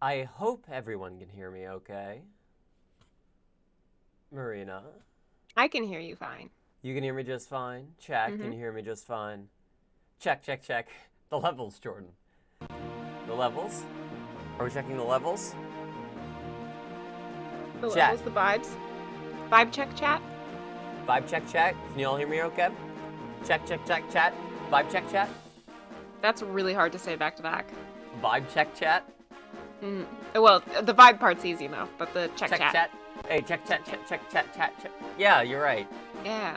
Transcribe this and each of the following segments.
I hope everyone can hear me okay. Marina, I can hear you fine. you can hear me just fine. Check, can Mm-hmm. you hear me just fine? Check, check, check. The levels, Jordan. The levels? Are we checking the levels? The Chat. levels, the vibes. Vibe check chat. Vibe check, chat. Can you all hear me okay? Check, check, check, chat. Vibe check, chat. That's really hard to say back to back. Vibe check, chat. Mm. Well, the vibe part's easy enough, but the check chat. Hey, check, chat, check, check, chat, chat, check. Yeah, you're right. Yeah.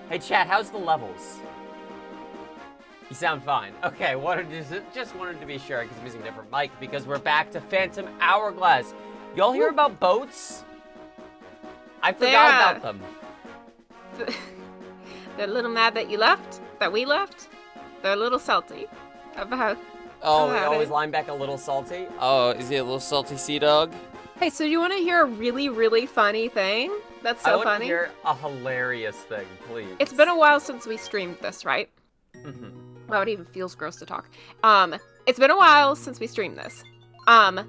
Hey, chat, how's the levels? You sound fine. Okay, just wanted to be sure because I'm using a different mic because we're back to Phantom Hourglass. Y'all hear about boats? I forgot about them. They're a little mad that you left, that we left. They're a little salty about. Oh, about always it. Linebeck a little salty? Oh, is he a little salty sea dog? Hey, so you want to hear a really, really funny thing? That's I so want to funny. hear a hilarious thing, please. It's been a while since we streamed this, right? Mm-hmm. Wow, it even feels gross to talk. It's been a while since we streamed this. And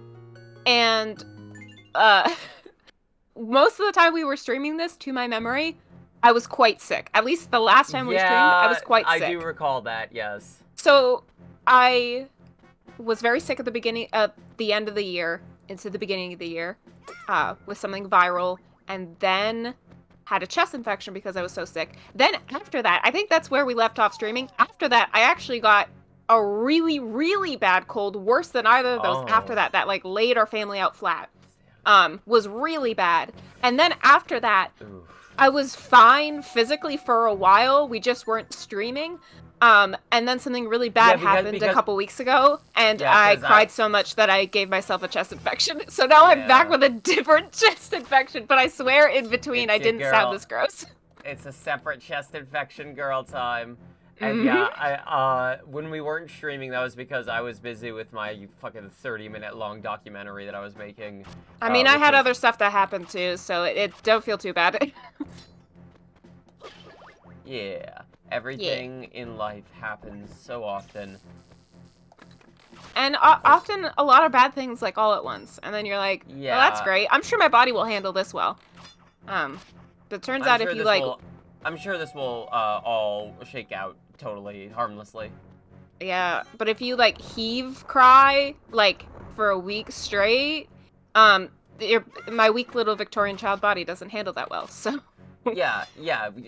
most of the time we were streaming this, to my memory, I was quite sick. At least the last time we streamed, I was quite sick. I do recall that, yes. So I was very sick at the end of the year, into the beginning of the year, with something viral, and then had a chest infection because I was so sick. Then after that, I think that's where we left off streaming. After that, I actually got a really, really bad cold, worse than either of those. Oh. After that, that like laid our family out flat. Was really bad. And then after that, Oof. I was fine physically for a while. We just weren't streaming. And then something really bad happened a couple weeks ago, and I cried so much that I gave myself a chest infection. So now I'm back with a different chest infection, but I swear in between I didn't sound this gross. It's a separate chest infection girl time. And yeah, when we weren't streaming, that was because I was busy with my fucking 30-minute long documentary that I was making. I mean, I had other stuff that happened too, so it don't feel too bad. Yeah. Everything in life happens so often. And often a lot of bad things, like, all at once. And then you're like, yeah. Oh, that's great. I'm sure my body will handle this well. But it turns out if you, like... I'm sure this will all shake out totally harmlessly. Yeah, but if you, like, heave cry, like, for a week straight, my weak little Victorian child body doesn't handle that well, so... Yeah.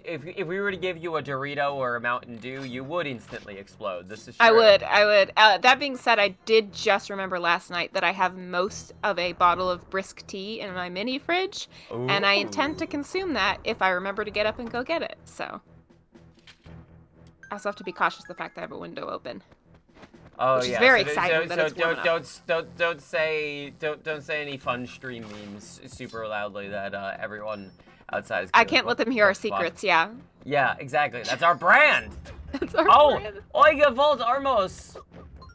If we were to give you a Dorito or a Mountain Dew, you would instantly explode. This is true. I would. That being said, I did just remember last night that I have most of a bottle of brisk tea in my mini fridge, Ooh. And I intend to consume that if I remember to get up and go get it. So I also have to be cautious of the fact that I have a window open. Oh, which is very exciting. Don't say any fun stream memes super loudly that everyone outside is. I can't let them hear our secrets. Yeah. Yeah, exactly. That's our brand. That's our brand. Oiga Volt Armos.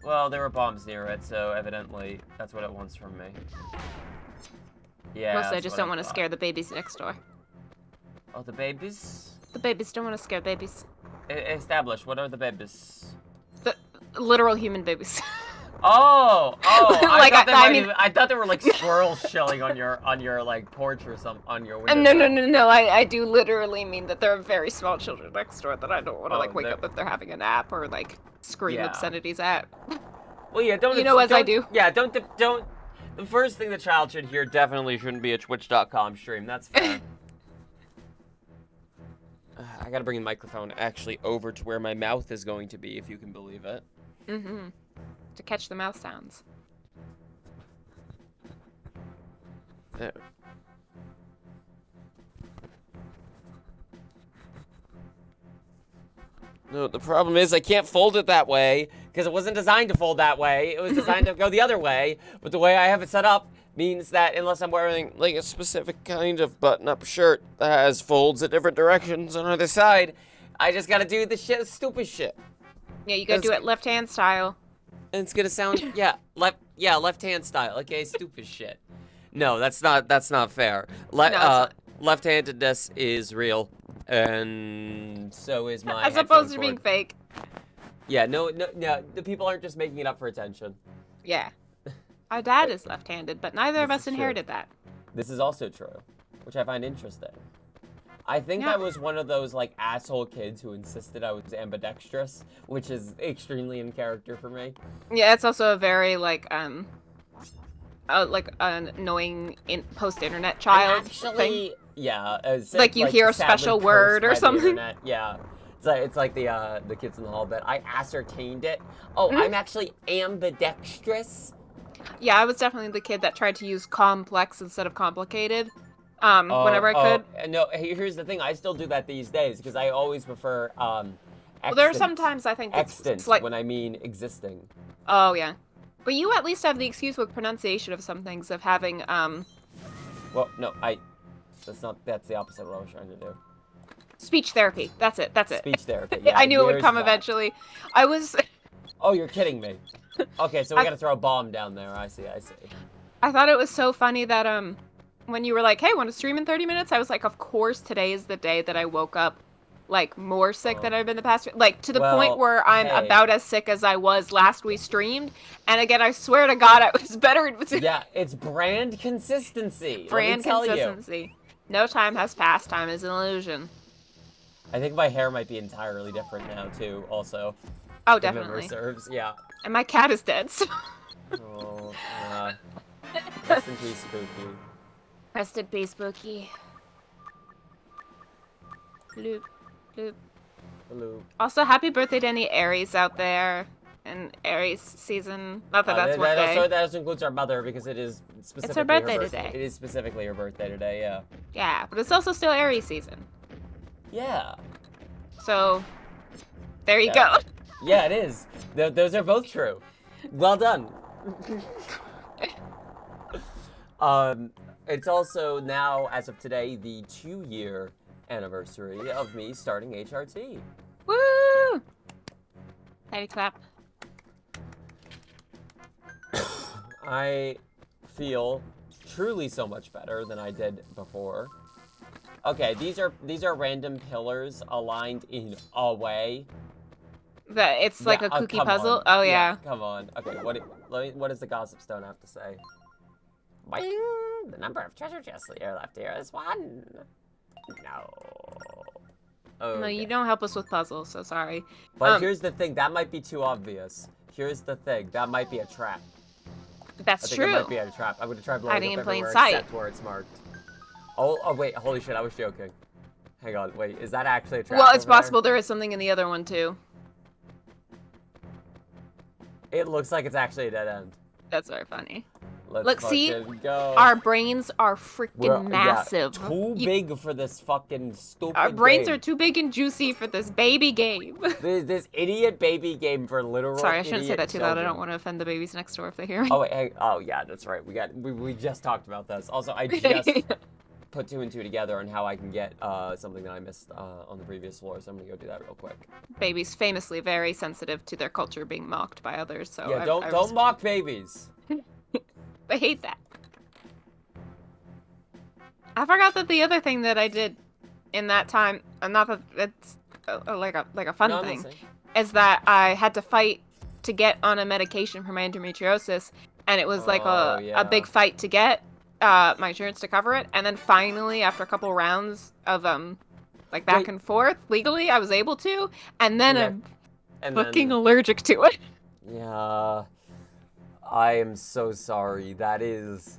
Well, there were bombs near it, so evidently that's what it wants from me. Yeah. Mostly, I just don't want to scare the babies next door. Oh, the babies? The babies don't want to scare babies. Establish. What are the babies? The literal human babies. Oh! Like, I thought there were like squirrels chilling on your like porch or something on your window. No. I do literally mean that there are very small children next door that I don't want to like wake up if they're having a nap or like scream obscenities at. Well, yeah, don't. You know, as I do. Yeah, don't. The first thing the child should hear definitely shouldn't be a Twitch.com stream. That's fair. I gotta bring the microphone actually over to where my mouth is going to be, if you can believe it. Mm-hmm. To catch the mouth sounds. There. No, the problem is I can't fold it that way, because it wasn't designed to fold that way. It was designed to go the other way, but the way I have it set up means that unless I'm wearing, like, a specific kind of button-up shirt that has folds at different directions on either side, I just gotta do the stupid shit. Yeah, you gotta do it left-hand style. And it's gonna sound, left-hand style, okay, stupid shit. No, that's not fair. Left-handedness is real, and so is my as opposed to being fake. Yeah, no, the people aren't just making it up for attention. Yeah. Our dad is left-handed, but neither of This us is true. inherited that. This is also true, which I find interesting. I think Yeah. I was one of those, like, asshole kids who insisted I was ambidextrous, which is extremely in character for me. Yeah, it's also a very, like an annoying post-internet child thing. Yeah, Like you hear a sadly special word cursed or by the something. internet. Yeah, it's like the kids in the hall bit. I ascertained it. Oh, Mhm. I'm actually ambidextrous. Yeah, I was definitely the kid that tried to use complex instead of complicated. Whenever I could. No, here's the thing. I still do that these days because I always prefer Well, there are extant, sometimes I think it's extant like. when I mean existing. Oh yeah, but you at least have the excuse with pronunciation of some things of having Well, no, that's the opposite of what I was trying to do. speech therapy. That's it. Speech therapy. Yeah, I knew it would there's come that. eventually. I was. Oh, you're kidding me. Okay, so we gotta throw a bomb down there. I see. I thought it was so funny that when you were like, "Hey, want to stream in 30 minutes?" I was like, "Of course, today is the day that I woke up like more sick than I've been the past, like to the point where I'm hey. about as sick as I was last we streamed." And again, I swear to God, I was better. Yeah, it's brand consistency. Brand Let me tell consistency. No time has passed. Time is an illusion. I think my hair might be entirely different now too. Also, Oh, if memory definitely. serves. Yeah. And my cat is dead. So. Oh, yeah. Rest in peace, Spooky. Rest in peace, Spooky. Bloop, bloop. Hello. Also, happy birthday to any Aries out there. And Aries season. Not that that's what day. That also includes our mother because it is specifically her birthday today. It is specifically her birthday today. Yeah. Yeah, but it's also still Aries season. Yeah. So, there you go. Yeah, it is. Those are both true. Well done. It's also now, as of today, the 2-year anniversary of me starting HRT. Woo! Patty clap. I feel truly so much better than I did before. Okay, these are random pillars aligned in a way. It's like a cookie puzzle. On. Oh yeah. Come on. Okay, what does the gossip stone have to say? Bing! The number of treasure chests left here is 1. No. Okay. No, you don't help us with puzzles, so sorry. But here's the thing, that might be too obvious. Here's the thing, that might be a trap. That's true. It might be a trap. I'm gonna try blowing Hiding up in plain everywhere sight. except where it's marked. Oh wait, holy shit, I was joking. Hang on, wait, is that actually a trap? Well, it's over there? possible there is something in the other one too. It looks like it's actually a dead end. That's very funny. Let's Look, see, go. our brains are freaking massive. Yeah, too big for this fucking stupid Our brains game. are too big and juicy for this baby game. This idiot baby game for literal. Sorry, I shouldn't say that too loud. I children. don't want to offend the babies next door if they hear me. Oh wait, hey, oh yeah, that's right. We just talked about this. Also, I just put 2 and 2 together on how I can get something that I missed on the previous floor. So I'm gonna go do that real quick. Babies famously very sensitive to their culture being mocked by others. So yeah, don't mock babies. I hate that. I forgot that the other thing that I did in that time, not that it's like a fun thing, is that I had to fight to get on a medication for my endometriosis, and it was like a big fight to get my insurance to cover it, and then finally, after a couple rounds of like back and forth legally, I was able to, and then I'm fucking allergic to it. Yeah, I am so sorry. That is.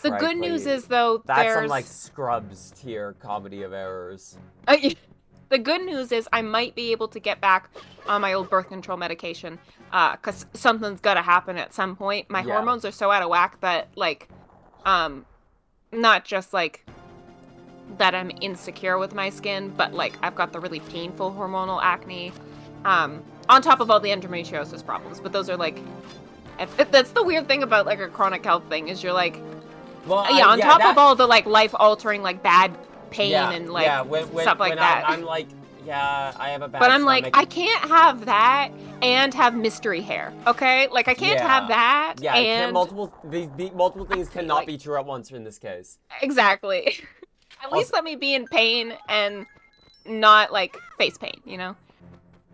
The good news is, though, that's some, like, Scrubs tier comedy of errors. The good news is I might be able to get back on my old birth control medication, because something's gotta happen at some point. My hormones are so out of whack that, like, not just, like, that I'm insecure with my skin, but, like, I've got the really painful hormonal acne, on top of all the endometriosis problems. But those are, like, that's the weird thing about, like, a chronic health thing, is you're, like, well, on top of all the, like, life-altering, like, bad pain and, like, stuff like that. I'm like, yeah, I have a bad But I'm stomach. like, I can't have that and have mystery hair, okay? Like, I can't have that and... multiple things cannot be true at once in this case. Exactly. At least let me be in pain and not, like, face pain, you know?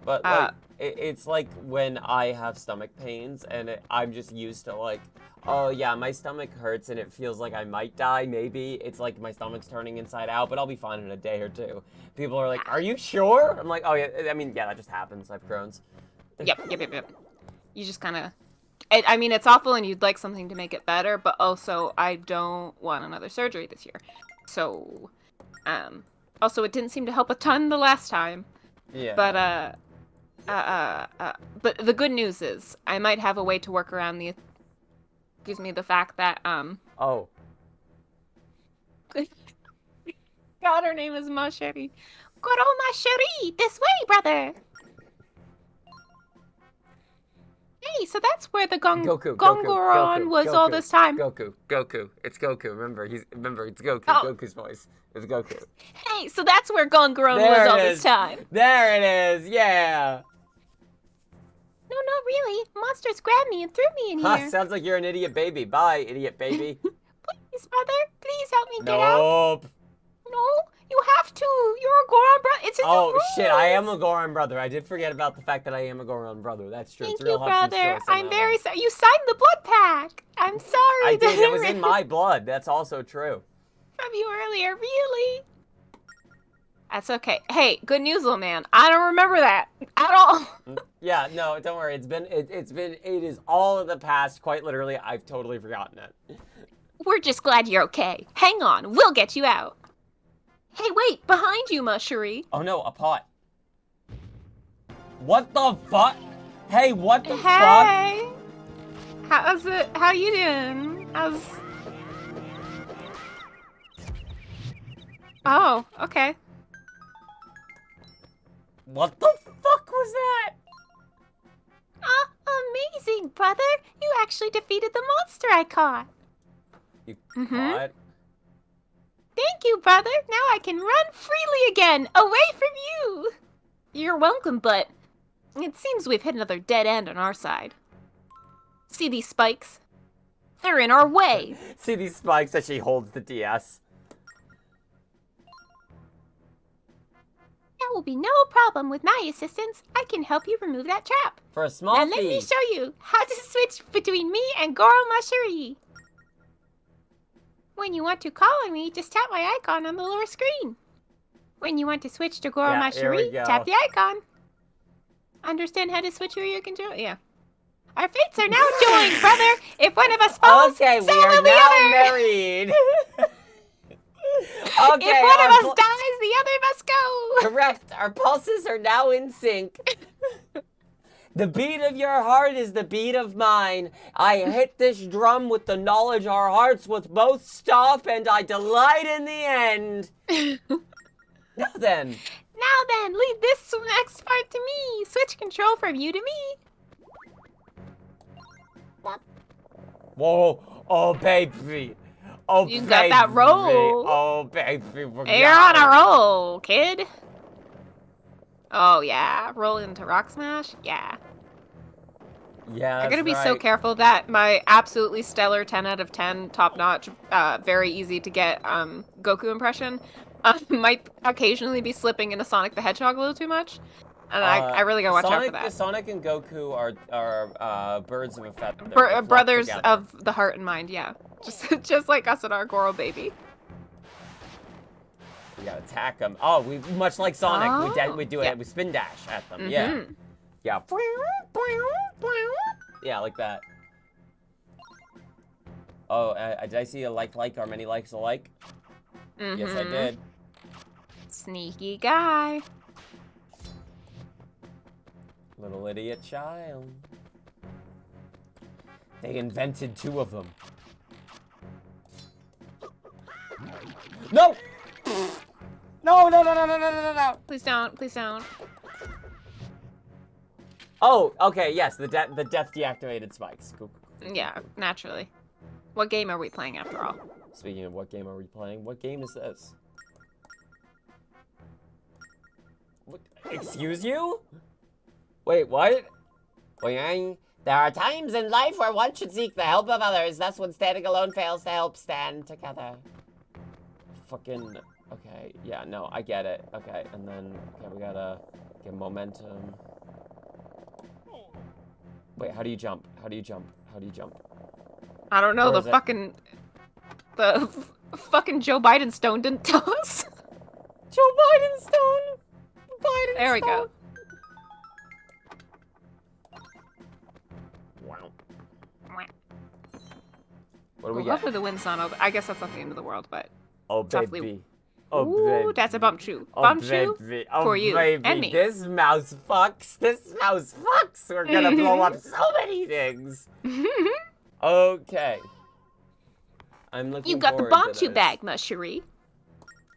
But, like, it's like when I have stomach pains and I'm just used to like, oh yeah, my stomach hurts and it feels like I might die. Maybe it's like my stomach's turning inside out, but I'll be fine in a day or two. People are like, are you sure? I'm like, oh yeah. I mean, yeah, that just happens. I have Crohn's. Yep. You just kind of. I mean, it's awful, and you'd like something to make it better, but also I don't want another surgery this year. So, also it didn't seem to help a ton the last time. Yeah. But the good news is I might have a way to work around the. Excuse me, the fact that Oh. God, her name is Machete. Good old Machete, this way, brother. Hey, so that's where the Gongoron was all this time. Goku. It's Goku. Remember, it's Goku. Oh. Goku's voice. It's Goku. Hey, so that's where Gongoron was all this time. There it is. Yeah. No, not really. Monsters grabbed me and threw me in here. Sounds like you're an idiot baby. Bye, idiot baby. Please, brother, please help me get out. Nope. No, you have to. You're a Goron brother. It's in the rules. Oh shit! I am a Goron brother. I did forget about the fact that I am a Goron brother. That's true. Thank it's real you, Hudson's brother. choice on I'm that very one. sorry. You signed the blood pack. I'm sorry. I did. It was in my blood. That's also true. From you earlier, really? That's okay. Hey, good news, little man. I don't remember that at all. Yeah, no, don't worry. It is all of the past. Quite literally, I've totally forgotten it. We're just glad you're okay. Hang on, we'll get you out. Hey, wait, behind you, Mushery. Oh no, a pot. What the fuck? Hey, what the fuck? Hey. How's it? How you doing? Oh, okay. What the fuck was that? Amazing, brother. You actually defeated the monster I caught. You caught? Thank you, brother. Now I can run freely again, away from you. You're welcome, but it seems we've hit another dead end on our side. See these spikes? They're in our way. See these spikes as she holds the DS. That will be no problem with my assistance. I can help you remove that trap. For a small And fee. let me show you how to switch between me and Goro Mashiri. When you want to call on me, just tap my icon on the lower screen. When you want to switch to Goro Yeah, here we Mashiri, go. tap the icon. Understand how to switch who you control? Yeah. Our fates are now joined, brother. If one of us falls, Okay, so we will are the now other. married. Okay, If one of us dies, the other must go. correct. Our pulses are now in sync. The beat of your heart is the beat of mine. I hit this drum with the knowledge our hearts would both stop, and I delight in the end. Now then. Now then, lead this next part to me. Switch control from you to me. Whoa. Oh, baby. Oh, You baby. got that roll. Oh, baby. You're on a roll, kid. Oh, yeah. Roll into Rock Smash? Yeah. Yeah, I gotta be right. so careful that my absolutely stellar 10 out of 10, top-notch, very easy to get Goku impression might occasionally be slipping into Sonic the Hedgehog a little too much. And I really gotta watch out for that. Sonic and Goku are birds of a feather. They flock Brothers together. of the heart and mind, yeah. Just like us and our Goro baby. We gotta attack them. Oh, we much like Sonic. We do it. Yeah. We spin dash at them. Yeah. Yeah. Yeah, like that. Oh, did I see a like or many likes alike? Yes, I did. Sneaky guy. Little idiot child. They invented 2 of them. No! No. Please don't. Please don't. Oh, okay, yes, the death deactivated spikes. Cool. Yeah, naturally. What game are we playing after all? Speaking of what game are we playing, what game is this? What, excuse you? Wait, what? There are times in life where one should seek the help of others. That's when standing alone fails to help stand together. Fucking, okay, yeah, no, I get it. Okay, and then, okay, we gotta get momentum. Wait, how do you jump? How do you jump? How do you jump? I don't know. Where The is it? fucking Joe Biden stone didn't tell us. Joe Biden stone. Biden There we stone. go. Wow. What do we Well, get? hopefully the wind's not over. I guess that's not the end of the world, but Oh softly- baby. Oh ooh, baby. that's a bump shoe. Oh Bump shoe baby. Oh for you baby. and me. This mouse fucks. This mouse fucks. We're gonna blow up so many things. Okay. I'm looking. You got the forward bomb to shoe this. bag, Mushery.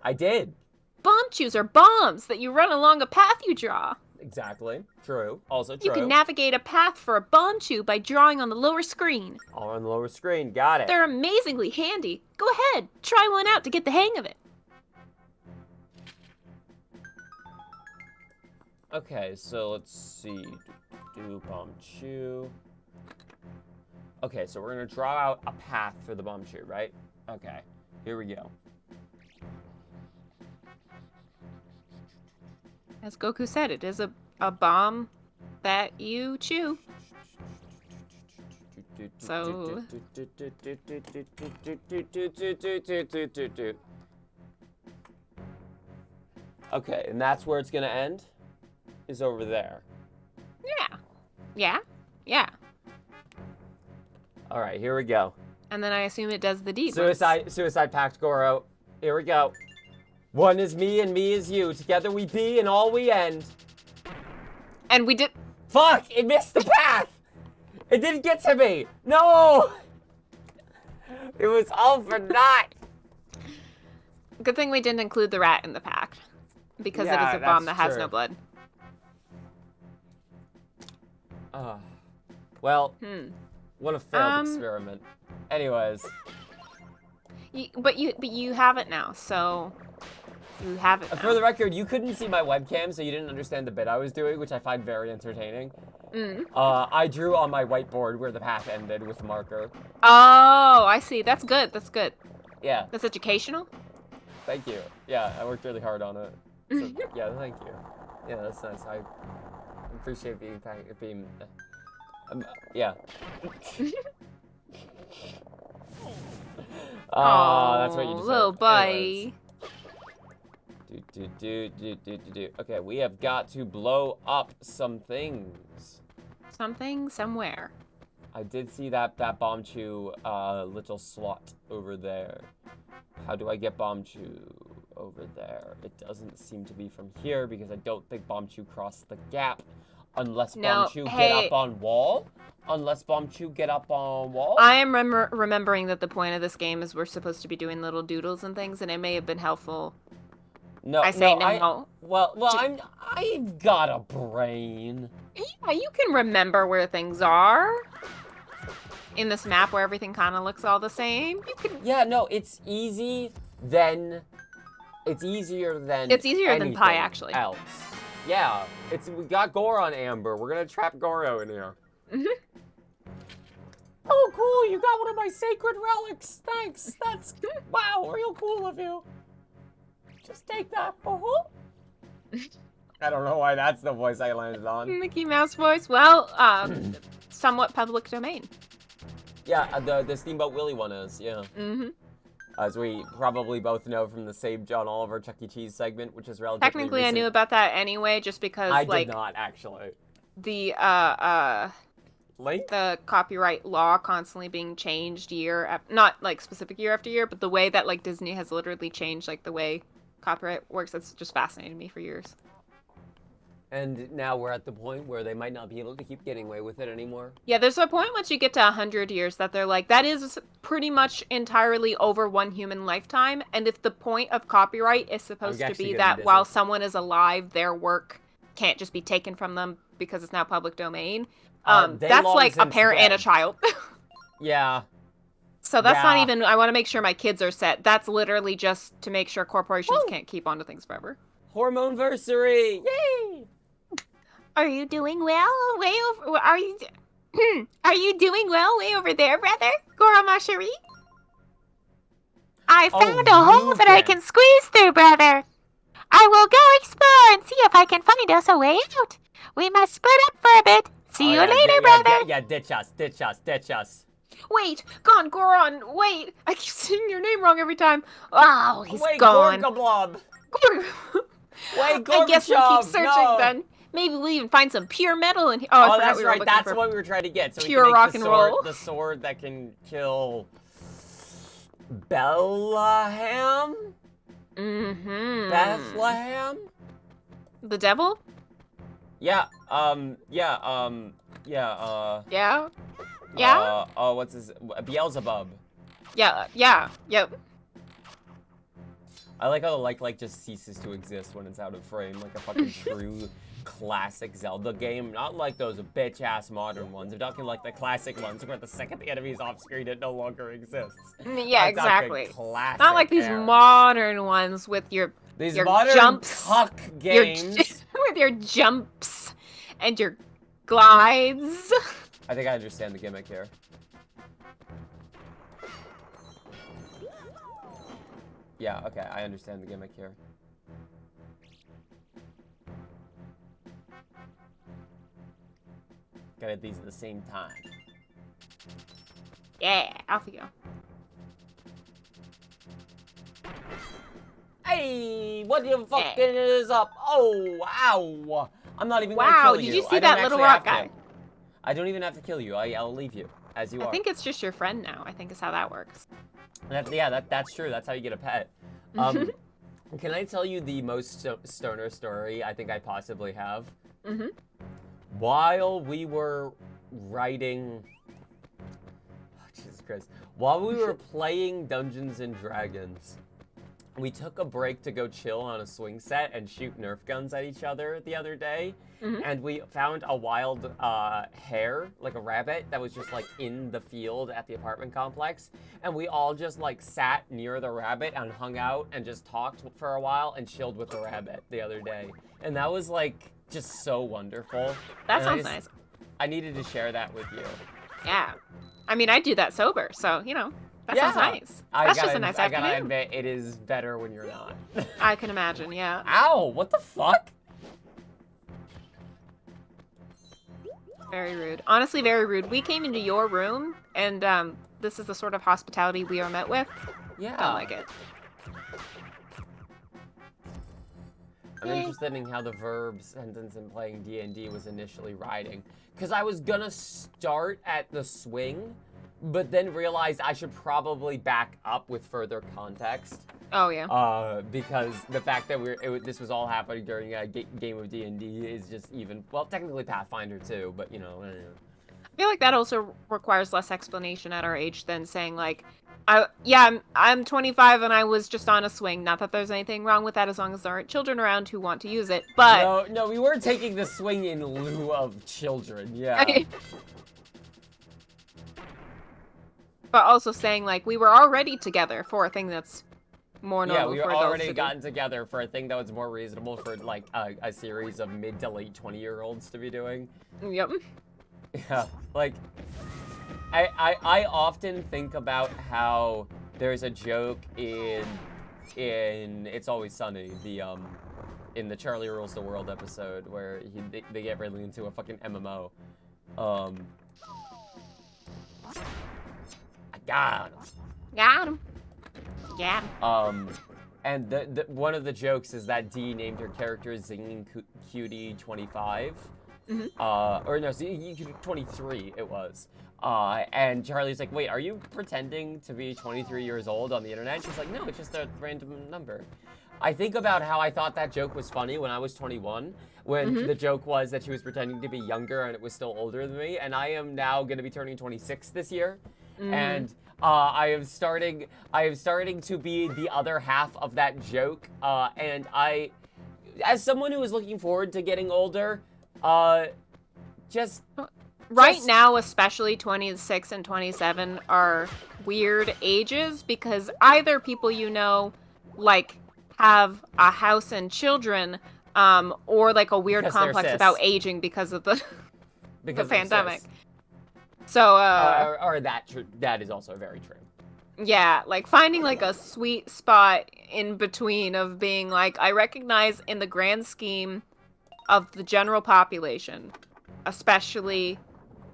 I did. Bomb shoes are bombs that you run along a path you draw. Exactly. True. Also true. You can navigate a path for a bomb shoe by drawing on the lower screen. All on the lower screen. Got it. They're amazingly handy. Go ahead, try one out to get the hang of it. Okay, so let's see. Do bomb shoe. Okay, so we're gonna draw out a path for the bomb shoe, right? Okay, here we go. As Goku said, it is a bomb that you chew. So- Okay, and that's where it's gonna end? Is over there. Yeah. Yeah. Yeah. Alright, here we go. And then I assume it does the deed. Suicide Pact Goro. Here we go. One is me and me is you. Together we be and all we end. And we did. Fuck! It missed the path! It didn't get to me! No! It was all for naught! Good thing we didn't include the rat in the pack. Because Yeah, it is a bomb that that's has true. no blood. Well, Hmm. what a failed experiment. Anyways, But you have it now, so you have it now. for the record, you couldn't see my webcam, so you didn't understand the bit I was doing, which I find very entertaining. I drew on my whiteboard where the path ended with a marker. Oh, I see. That's good. That's good. Yeah, That's educational. thank you. Yeah, I worked really hard on it. So, yeah, thank you. Yeah, that's nice. I appreciate being yeah. Oh, that's what you deserve. little buddy. Anyways. Okay, we have got to blow up some things. Something somewhere. I did see that bomb chew little slot over there. How do I get bomb chew over there? It doesn't seem to be from here because I don't think bomb chew crossed the gap unless bomb chew get up on wall. Unless bomb chew get up on wall. I am remembering that the point of this game is we're supposed to be doing little doodles and things, and it may have been helpful. No, I say no. no. Well, I've got a brain. Yeah, you can remember where things are. In this map where everything kind of looks all the same. You can. Yeah, no, it's easy then. It's easier than. It's easier than anything pie, actually. Else. Yeah, we got Gore on Amber. We're gonna trap Goro in here. Oh, cool! You got one of my sacred relics. Thanks. That's wow, real cool of you. Just take that. I don't know why that's the voice I landed on. Mickey Mouse voice. Well, somewhat public domain. Yeah, the Steamboat Willie one is. Yeah. As we probably both know from the Save John Oliver Chuck E. Cheese segment, which is relatively Technically, recent. I knew about that anyway, just because I like did not actually. the Link? the copyright law constantly being changed not like specific year after year, but the way that like Disney has literally changed like the way copyright works. That's just fascinated me for years. And now we're at the point where they might not be able to keep getting away with it anymore. Yeah, there's a point once you get to 100 years that they're like, that is pretty much entirely over one human lifetime. And if the point of copyright is supposed to be that while someone is alive, their work can't just be taken from them because it's now public domain, that's like a parent and a child. Yeah. So that's not even, I want to make sure my kids are set. That's literally just to make sure corporations can't keep onto things forever. Hormoneversary! Yay! Are you doing well? Way over, are you doing well way over there, brother? Goromashery? I found a hole that I can squeeze through, brother. I will go explore and see if I can find us a way out. We must split up for a bit, See you later, brother. Yeah, ditch us, ditch us, ditch us. Wait, Goron, wait. I keep saying your name wrong every time. Oh, he's Wait, gone. Gorgablob. Wait, Gorbachev. I guess we'll keep searching no. then. Maybe we'll even find some pure metal in here. Oh, I forgot that's we were right. looking That's for what we were trying to get. So pure we can make rock and roll. The sword that can kill Bethlehem. Mm-hmm. Bethlehem. The devil? Yeah. Yeah. Yeah. What's his? Beelzebub. Yeah. Yep. I like how the like just ceases to exist when it's out of frame, like a fucking true classic Zelda game. Not like those bitch-ass modern ones. I'm talking like the classic ones where the second the enemy is off screen, it no longer exists. Yeah, exactly. Classic Not like these modern ones with your modern jumps, cuck games. with your jumps and your glides. I think I understand the gimmick here. Yeah, okay, I understand the gimmick here. Gotta hit these at the same time. Yeah, off you go. Hey, what the fuck is up? Oh, ow! I'm not even gonna kill you. Did you see that little rock guy? I don't even have to kill you. I'll leave you as you are. I think it's just your friend now. I think is how that works. That's true. That's how you get a pet. Can I tell you the most stoner story I think I possibly have? Mm-hmm. While we were writing... Oh, Jesus Christ. While we were playing Dungeons and Dragons, we took a break to go chill on a swing set and shoot Nerf guns at each other the other day. Mm-hmm. And we found a wild hare, like a rabbit, that was just like in the field at the apartment complex. And we all just like sat near the rabbit and hung out and just talked for a while and chilled with the rabbit the other day. And that was like just so wonderful. That sounds nice. I needed to share that with you. Yeah. I mean, I do that sober, so, you know, that sounds nice. That's just a nice afternoon. I gotta admit, it is better when you're not. I can imagine, yeah. Ow, what the fuck? Very rude. Honestly, very rude. We came into your room, and this is the sort of hospitality we are met with. Yeah. Don't like it. I'm interested in how the verb sentence in playing D&D was initially writing. Because I was gonna start at the swing, but then realized I should probably back up with further context. Oh, yeah. Because the fact that this was all happening during a game of D&D is just even, well, technically Pathfinder too, but you know. I feel like that also requires less explanation at our age than saying like, I'm 25 and I was just on a swing. Not that there's anything wrong with that as long as there aren't children around who want to use it, but... No, we were taking the swing in lieu of children, yeah. But also saying like, we were already together for a thing that's more normal for adults. Yeah, we already gotten together for a thing that was more reasonable for like a series of mid to late 20-year-olds to be doing. Yep. Yeah, like, I often think about how there's a joke in It's Always Sunny, in the Charlie Rules the World episode where they get really into a fucking MMO. I got him. Got him. Yeah. And one of the jokes is that Dee named her character Zinging Cutie 25. Mm-hmm. Or no, 23 it was. And Charlie's like, wait, are you pretending to be 23 years old on the internet? She's like, no, it's just a random number. I think about how I thought that joke was funny when I was 21, when the joke was that she was pretending to be younger and it was still older than me, and I am now going to be turning 26 this year. And I am starting to be the other half of that joke, and I, as someone who is looking forward to getting older, right now, especially 26 and 27 are weird ages because either people you know, like, have a house and children, or like a weird complex about aging because of the pandemic. So, or that is also very true. Yeah, like finding like a sweet spot in between of being like, I recognize in the grand scheme of the general population, especially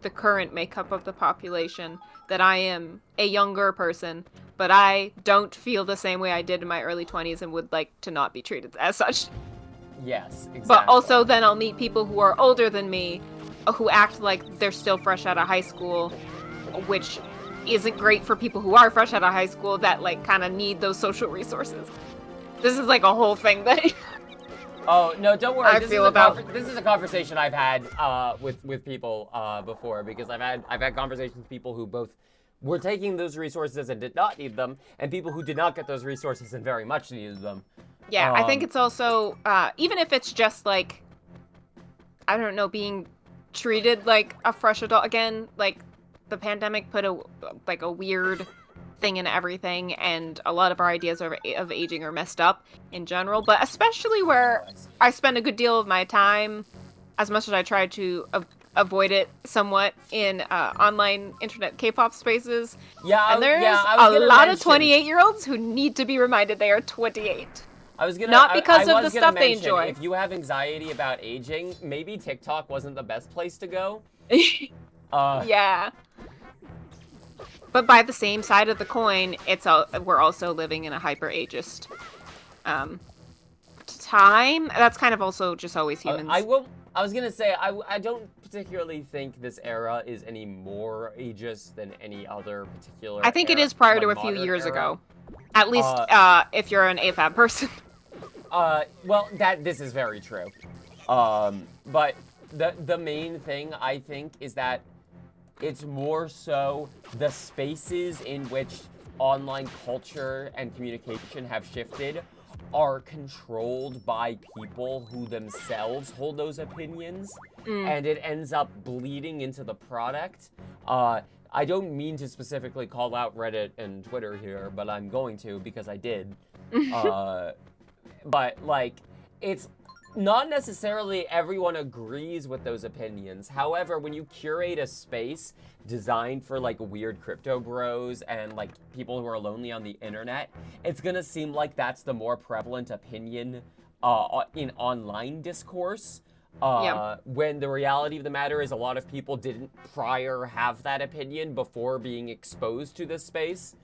the current makeup of the population, that I am a younger person, but I don't feel the same way I did in my early 20s and would like to not be treated as such. Yes, exactly. But also then I'll meet people who are older than me, who act like they're still fresh out of high school, which isn't great for people who are fresh out of high school that like kind of need those social resources. This is like a whole thing that Oh no, don't worry. This is a conversation I've had with people before, because I've had conversations with people who both were taking those resources and did not need them, and people who did not get those resources and very much needed them. Yeah, I think it's also even if it's just like, I don't know, being treated like a fresh adult again. Like the pandemic put a weird thing in everything, and a lot of our ideas of aging are messed up in general, but especially where I spend a good deal of my time, as much as I try to avoid it somewhat, in online internet K-pop spaces. Yeah, and there's a lot of 28-year-olds who need to be reminded they are 28. Not because of the stuff they enjoy. If you have anxiety about aging, maybe TikTok wasn't the best place to go. Yeah. But by the same side of the coin, we're also living in a hyper-ageist time. That's kind of also just always humans. I was gonna say, I don't particularly think this era is any more ageist than any other particular I think era, it is prior like to a few years era. ago. At least if you're an AFAB person. Well, this is very true. But the main thing, I think, is that it's more so the spaces in which online culture and communication have shifted are controlled by people who themselves hold those opinions, and it ends up bleeding into the product. I don't mean to specifically call out Reddit and Twitter here, but I'm going to because I did. But, like, it's not necessarily everyone agrees with those opinions. However, when you curate a space designed for, like, weird crypto bros and, like, people who are lonely on the internet, it's gonna seem like that's the more prevalent opinion in online discourse. When the reality of the matter is a lot of people didn't prior have that opinion before being exposed to this space,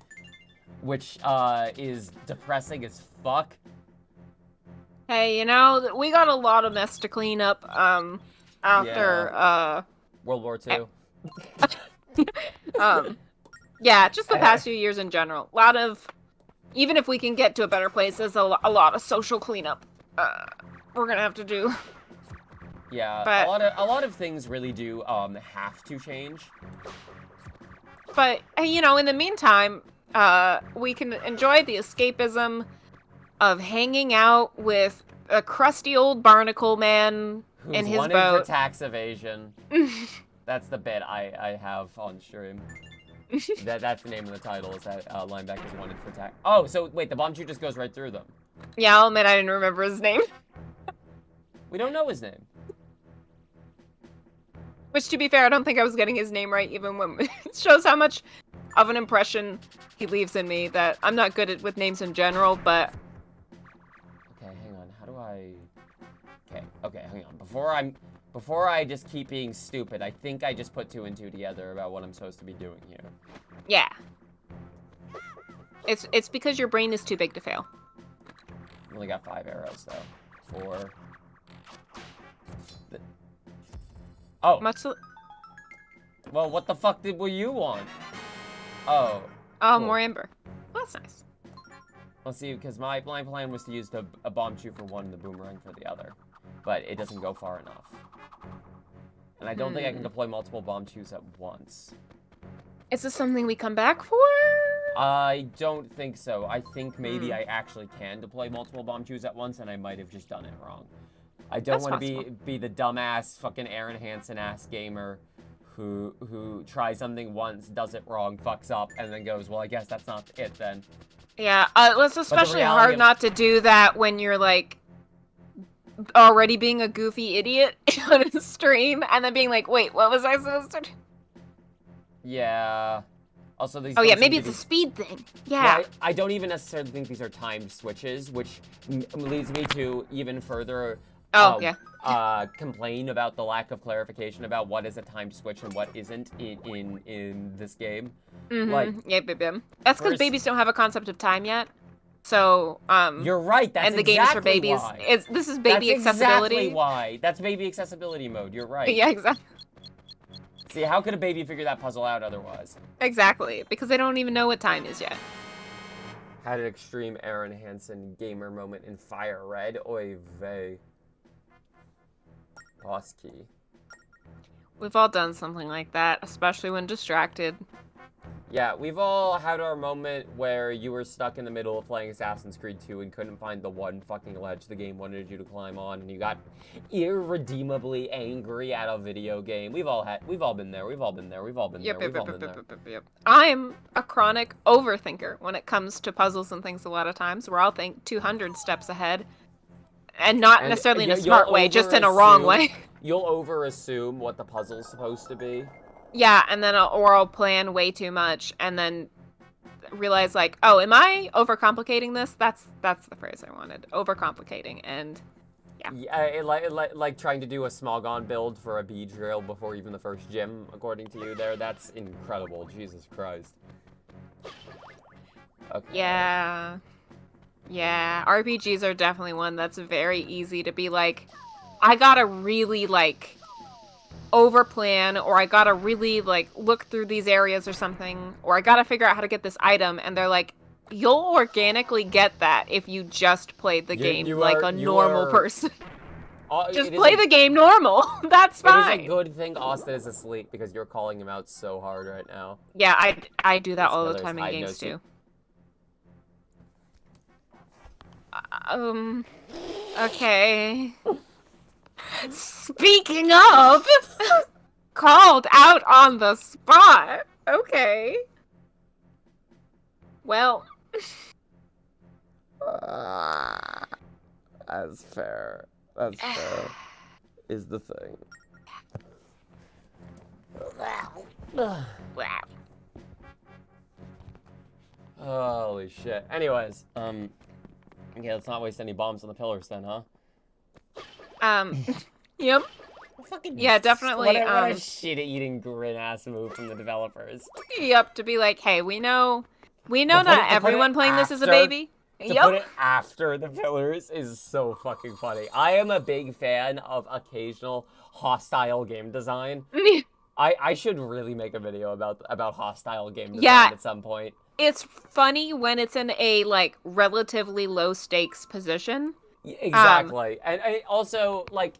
which is depressing as fuck. Hey, we got a lot of mess to clean up after World War II. Yeah, just the past few years in general. Even if we can get to a better place, there's a lot of social cleanup we're gonna have to do. Yeah, but, a lot of things really do have to change. But in the meantime, we can enjoy the escapism of hanging out with a crusty old barnacle man in his boat. Who's for tax evasion. That's the bit I have on stream. That's the name of the title, is that lineback is wanted for tax. Oh, so wait, the bomb chute just goes right through them. Yeah, I'll admit I didn't remember his name. We don't know his name. Which, to be fair, I don't think I was getting his name right, even when it shows how much of an impression he leaves in me, that I'm not good with names in general, but... Okay, hang on. How do I... Okay, hang on. Before I just keep being stupid, I think I just put 2 and 2 together about what I'm supposed to be doing here. Yeah. It's because your brain is too big to fail. I only got 5 arrows, though. 4... Oh. Well, what the fuck were you on? Oh. Oh, cool. More amber. Well, that's nice. Let's see, because my plan was to use a bomb chute for one and the boomerang for the other. But it doesn't go far enough. And I don't think I can deploy multiple bomb chutes at once. Is this something we come back for? I don't think so. I think maybe I actually can deploy multiple bomb chutes at once, and I might have just done it wrong. I don't want to be the dumbass fucking Aaron Hansen-ass gamer who tries something once, does it wrong, fucks up, and then goes, well, I guess that's not it then. Yeah, it's especially hard not to do that when you're, like, already being a goofy idiot on a stream, and then being like, wait, what was I supposed to do? Yeah. Also, these maybe it's a speed thing. Yeah. Well, I don't even necessarily think these are timed switches, which leads me to even further... Yeah. complain about the lack of clarification about what is a timed switch and what isn't in this game. Like, Yep. That's because babies don't have a concept of time yet. So, you're right. That's and the exactly games for babies. why. This is baby That's accessibility. exactly why. That's baby accessibility mode. You're right. Yeah, exactly. See, how could a baby figure that puzzle out otherwise? Exactly, because they don't even know what time is yet. Had an extreme Aaron Hansen gamer moment in Fire Red. Oy vey. Boss key. We've all done something like that, especially when distracted. Yeah, we've all had our moment where you were stuck in the middle of playing Assassin's Creed 2 and couldn't find the one fucking ledge the game wanted you to climb on, and you got irredeemably angry at a video game. We've all been there. Yep. I'm a chronic overthinker when it comes to puzzles and things a lot of times, where I'll think 200 steps ahead. And not necessarily in a smart way, just in a wrong way. You'll over-assume what the puzzle's supposed to be. Yeah, and then I'll plan way too much, and then realize, like, oh, am I overcomplicating this? That's the phrase I wanted. Overcomplicating, and yeah. Like trying to do a Smogon build for a bee drill before even the first gym, according to you there. That's incredible. Jesus Christ. Okay. Yeah, RPGs are definitely one that's very easy to be like, I gotta really, like, overplan, or I gotta really, like, look through these areas or something, or I gotta figure out how to get this item, and they're like, you'll organically get that if you just played the game like a normal person. Just play the game normal. That's fine. It is a good thing Austin is asleep, because you're calling him out so hard right now. Yeah, I do that all the time in games too. Okay. Speaking of, called out on the spot. Okay. Well. That's fair. That's fair. Is the thing. Holy shit. Anyways, okay, let's not waste any bombs on the pillars then, huh? Yep. Yeah, definitely. What a shit-eating grin-ass move from the developers. Yep, to be like, hey, we know not everyone playing this is a baby. To put it after the pillars is so fucking funny. I am a big fan of occasional hostile game design. I should really make a video about hostile game design at some point. It's funny when it's in a, like, relatively low stakes position. Exactly. And also, like,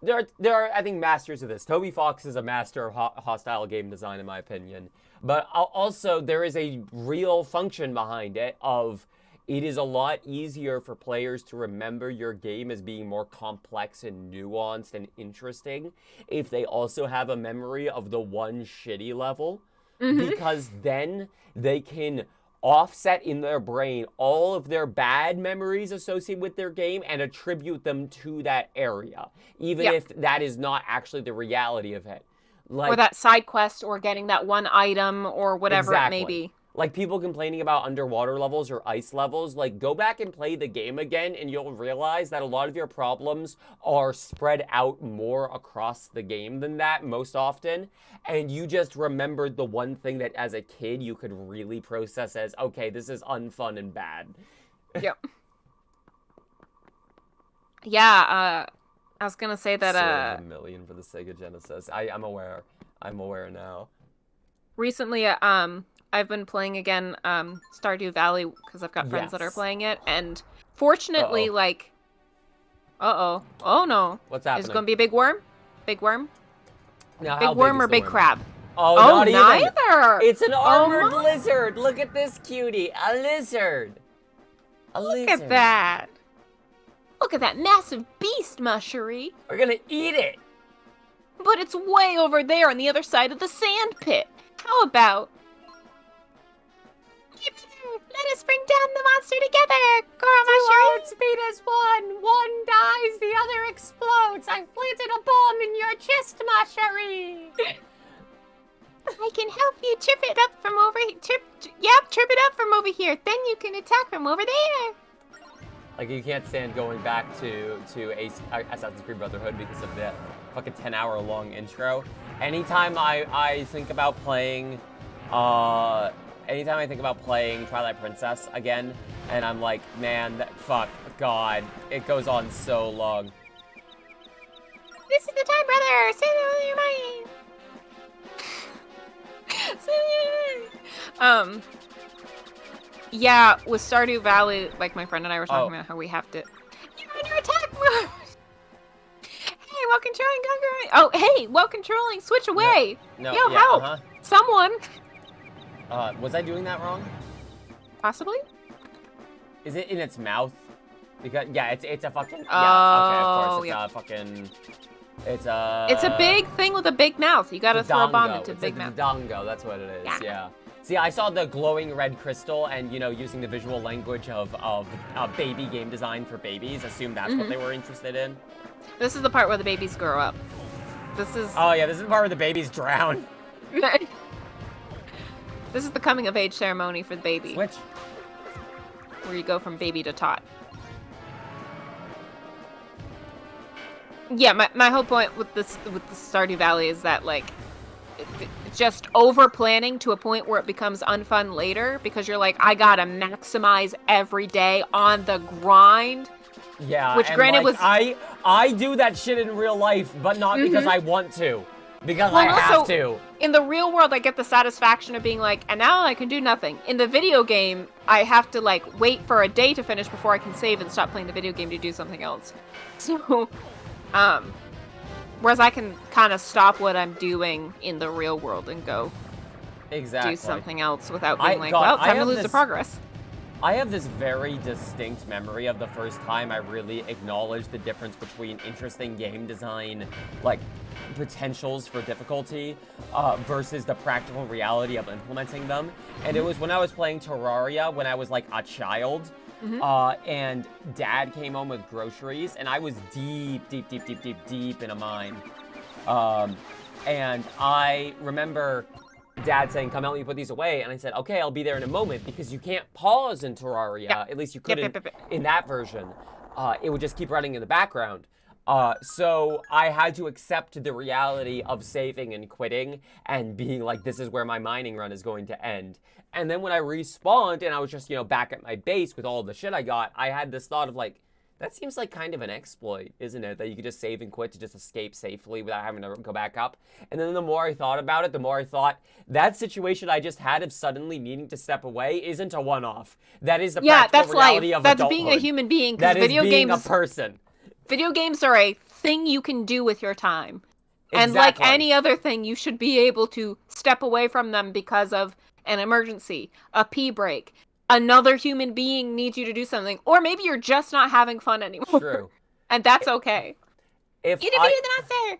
there are, I think, masters of this. Toby Fox is a master of hostile game design, in my opinion. But also, there is a real function behind it of it is a lot easier for players to remember your game as being more complex and nuanced and interesting if they also have a memory of the one shitty level. Because then they can offset in their brain all of their bad memories associated with their game and attribute them to that area, even if that is not actually the reality of it. Like, or that side quest, or getting that one item, or whatever it may be. Like, people complaining about underwater levels or ice levels, like, go back and play the game again, and you'll realize that a lot of your problems are spread out more across the game than that most often, and you just remembered the one thing that as a kid you could really process as, okay, this is unfun and bad. Yep. Yeah, I was gonna say that, $1 million for the Sega Genesis. I'm aware. I'm aware now. Recently, I've been playing again, Stardew Valley, because I've got friends that are playing it, and fortunately, like, oh no. What's happening? Is it gonna be a big worm? Big worm? Now, big worm or big crab? Oh, not neither! Even. It's an armored lizard! Look at this cutie! A lizard! Look at that! Look at that massive beast, Mushery! We're gonna eat it! But it's way over there on the other side of the sand pit! How about... Let us bring down the monster together! Mushery! Speed as one! One dies, the other explodes! I've planted a bomb in your chest, Mushery! I can help you trip it up from over here. Trip it up from over here. Then you can attack from over there. Like, you can't stand going back to Assassin's Creed Brotherhood because of the fucking 10-hour-long intro. Anytime I think about playing, Twilight Princess again, and I'm like, man, fuck, God, it goes on so long. This is the time, brother! Say it with your mind! Say it with your mind! Yeah, with Stardew Valley, like my friend and I were talking about how we have to... You're under attack mode! Hey, while controlling, conquering... Oh, hey, while controlling, switch away! No, Yo, yeah, help! Someone! Was I doing that wrong? Possibly? Is it in its mouth? Because, yeah, it's a fucking... Oh, yeah, okay, of course, it's yeah. a fucking... It's a big thing with a big mouth. You gotta throw a bomb into a big mouth. It's a dongo, that's what it is, Yeah. yeah. See, I saw the glowing red crystal and, you know, using the visual language of baby game design for babies, assumed that's what they were interested in. This is the part where the babies grow up. This is... Oh, yeah, this is the part where the babies drown. This is the coming of age ceremony for the baby. Switch. Where you go from baby to tot. Yeah, my whole point with the Stardew Valley is that, like, just over planning to a point where it becomes unfun later because you're like, I gotta maximize every day on the grind. Yeah, which granted like, was I do that shit in real life, but not because I want to, because well, I have also, to. In the real world, I get the satisfaction of being like, and now I can do nothing. In the video game, I have to like wait for a day to finish before I can save and stop playing the video game to do something else. So, whereas I can kind of stop what I'm doing in the real world and go do something else without being time to lose the progress. I have this very distinct memory of the first time I really acknowledged the difference between interesting game design, like, potentials for difficulty, versus the practical reality of implementing them. And it was when I was playing Terraria when I was, like, a child. And Dad came home with groceries, and I was deep in a mine. And I remember Dad saying, come help me put these away, and I said, okay, I'll be there in a moment, because you can't pause in Terraria. Yeah. At least you couldn't in that version. It would just keep running in the background. So I had to accept the reality of saving and quitting and being like, this is where my mining run is going to end. And then when I respawned and I was just, you know, back at my base with all the shit I got, I had this thought of like, that seems like kind of an exploit, isn't it? That you could just save and quit to just escape safely without having to go back up. And then the more I thought about it, the more I thought, that situation I just had of suddenly needing to step away isn't a one-off. That is the practical reality of adulthood. That's being a human being. That is video being games, a person. Video games are a thing you can do with your time. Exactly. And like any other thing, you should be able to step away from them because of an emergency, a pee break. Another human being needs you to do something. Or maybe you're just not having fun anymore. True. And that's okay. If you defeated the monster!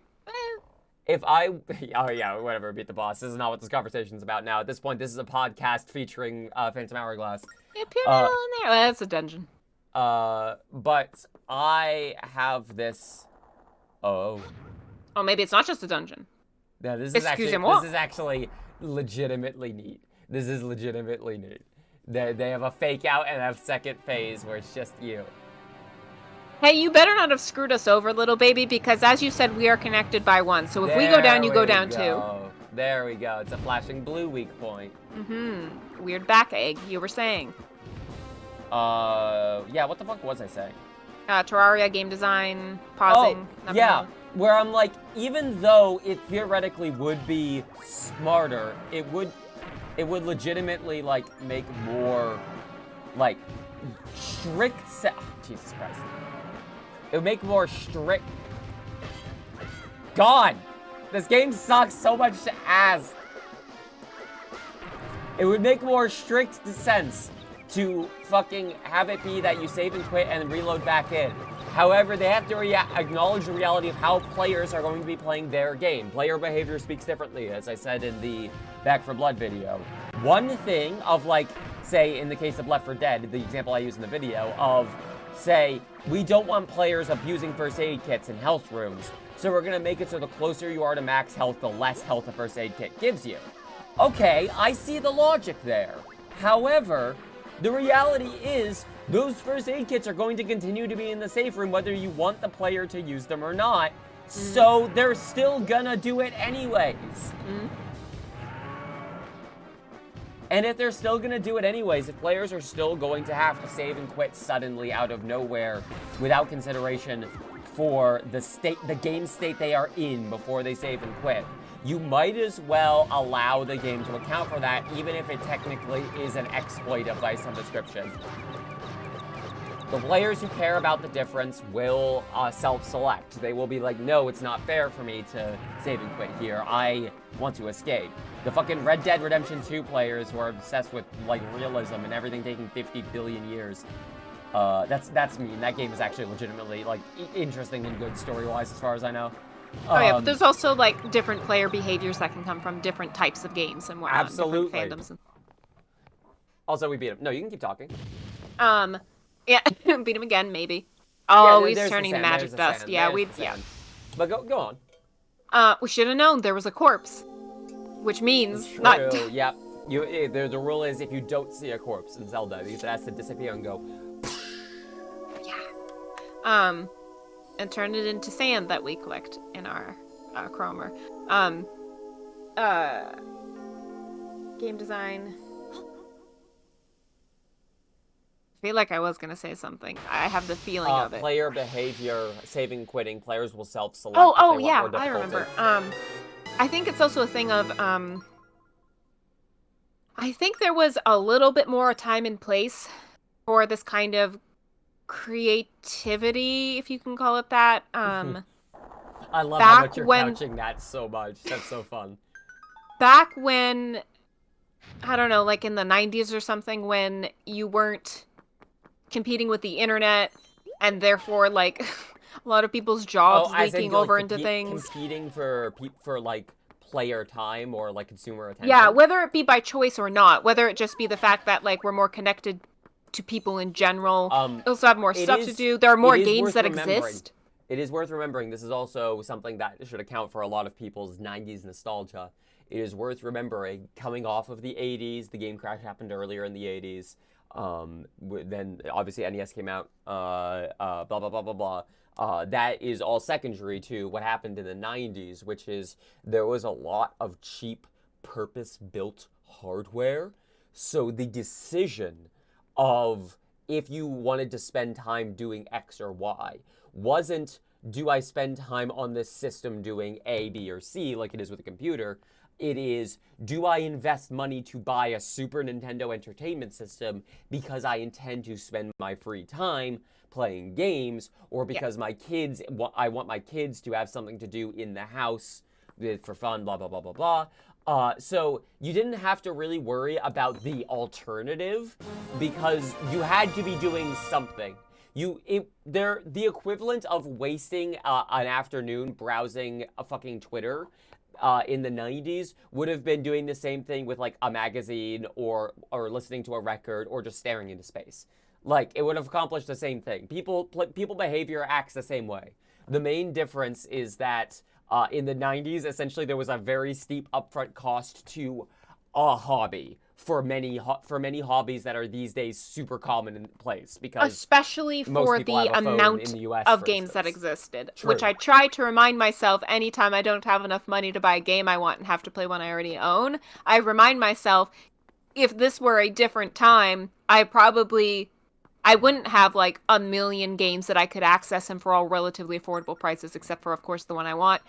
If I... Oh, yeah, whatever, beat the boss. This is not what this conversation's about now. At this point, this is a podcast featuring Phantom Hourglass. Yeah, put it all in there. Well, that's a dungeon. But I have this... Oh, maybe it's not just a dungeon. No, this is actually legitimately neat. This is legitimately neat. They have a fake out and a second phase where it's just you. Hey, you better not have screwed us over, little baby, because as you said, we are connected by one. So if we go down, you go down too. There we go. It's a flashing blue weak point. Weird back egg, you were saying. Yeah, what the fuck was I saying? Terraria, game design, pausing. Oh, yeah. Where I'm like, even though it theoretically would be smarter, it would legitimately, like, make more, like, strict Jesus Christ. It would make more strict... God! This game sucks so much ass. It would make more strict sense to fucking have it be that you save and quit and reload back in. However, they have to acknowledge the reality of how players are going to be playing their game. Player behavior speaks differently, as I said in the Back 4 Blood video. One thing of, like, say, in the case of Left 4 Dead, the example I used in the video, of, say, we don't want players abusing first aid kits in health rooms, so we're going to make it so the closer you are to max health, the less health a first aid kit gives you. Okay, I see the logic there. However, the reality is, those first aid kits are going to continue to be in the safe room whether you want the player to use them or not. So they're still gonna do it anyways. And if they're still gonna do it anyways, if players are still going to have to save and quit suddenly out of nowhere without consideration for the game state they are in before they save and quit, you might as well allow the game to account for that, even if it technically is an exploit of some description. The players who care about the difference will self-select. They will be like, no, it's not fair for me to save and quit here. I want to escape. The fucking Red Dead Redemption 2 players who are obsessed with realism and everything taking 50 billion years. That's mean. That game is actually legitimately interesting and good story-wise as far as I know. Oh yeah, but there's also different player behaviors that can come from different types of games and whatnot. Absolutely. Different fandoms. Also, we beat him. No, you can keep talking. Yeah, beat him again, maybe. Oh, yeah, he's turning to magic dust. Yeah, yeah. But go on. We should have known there was a corpse, which means True. not. Yep. The rule is if you don't see a corpse in Zelda, it has to disappear and go. Yeah. And turn it into sand that we collect in our chromer. Game design. I feel like I was gonna say something. I have the feeling of it. Player behavior, saving, quitting. Players will self-select. Oh yeah, I remember. I think it's also a thing of I think there was a little bit more time and place for this kind of creativity, if you can call it that. I love how much you're couching that so much. That's so fun. Back when, I don't know, in the 90s or something, when you weren't competing with the internet, and therefore, a lot of people's jobs leaking over into things. Competing for player time or consumer attention. Yeah, whether it be by choice or not, whether it just be the fact that we're more connected to people in general, also have more stuff to do. There are more games that exist. It is worth remembering. This is also something that should account for a lot of people's 90s nostalgia. It is worth remembering, coming off of the 80s, the game crash happened earlier in the 80s. Then obviously NES came out, blah, blah, blah, blah, blah. That is all secondary to what happened in the 90s, which is there was a lot of cheap, purpose-built hardware. So the decision of if you wanted to spend time doing X or Y wasn't, do I spend time on this system doing A, B, or C like it is with a computer? It is, do I invest money to buy a Super Nintendo Entertainment System because I intend to spend my free time playing games, or because my kids, I want my kids to have something to do in the house for fun, blah, blah, blah, blah, blah. So you didn't have to really worry about the alternative because you had to be doing something. The equivalent of wasting an afternoon browsing a fucking Twitter in the 90s would have been doing the same thing with a magazine or listening to a record or just staring into space. It would have accomplished the same thing. People behavior acts the same way. The main difference is that in the 90s, essentially there was a very steep upfront cost to a hobby for many hobbies that are these days super common in place, because especially for the amount of games that existed. True. Which I try to remind myself anytime I don't have enough money to buy a game I want and have to play one I already own. I remind myself, if this were a different time, I wouldn't have a million games that I could access and for all relatively affordable prices, except for, of course, the one I want.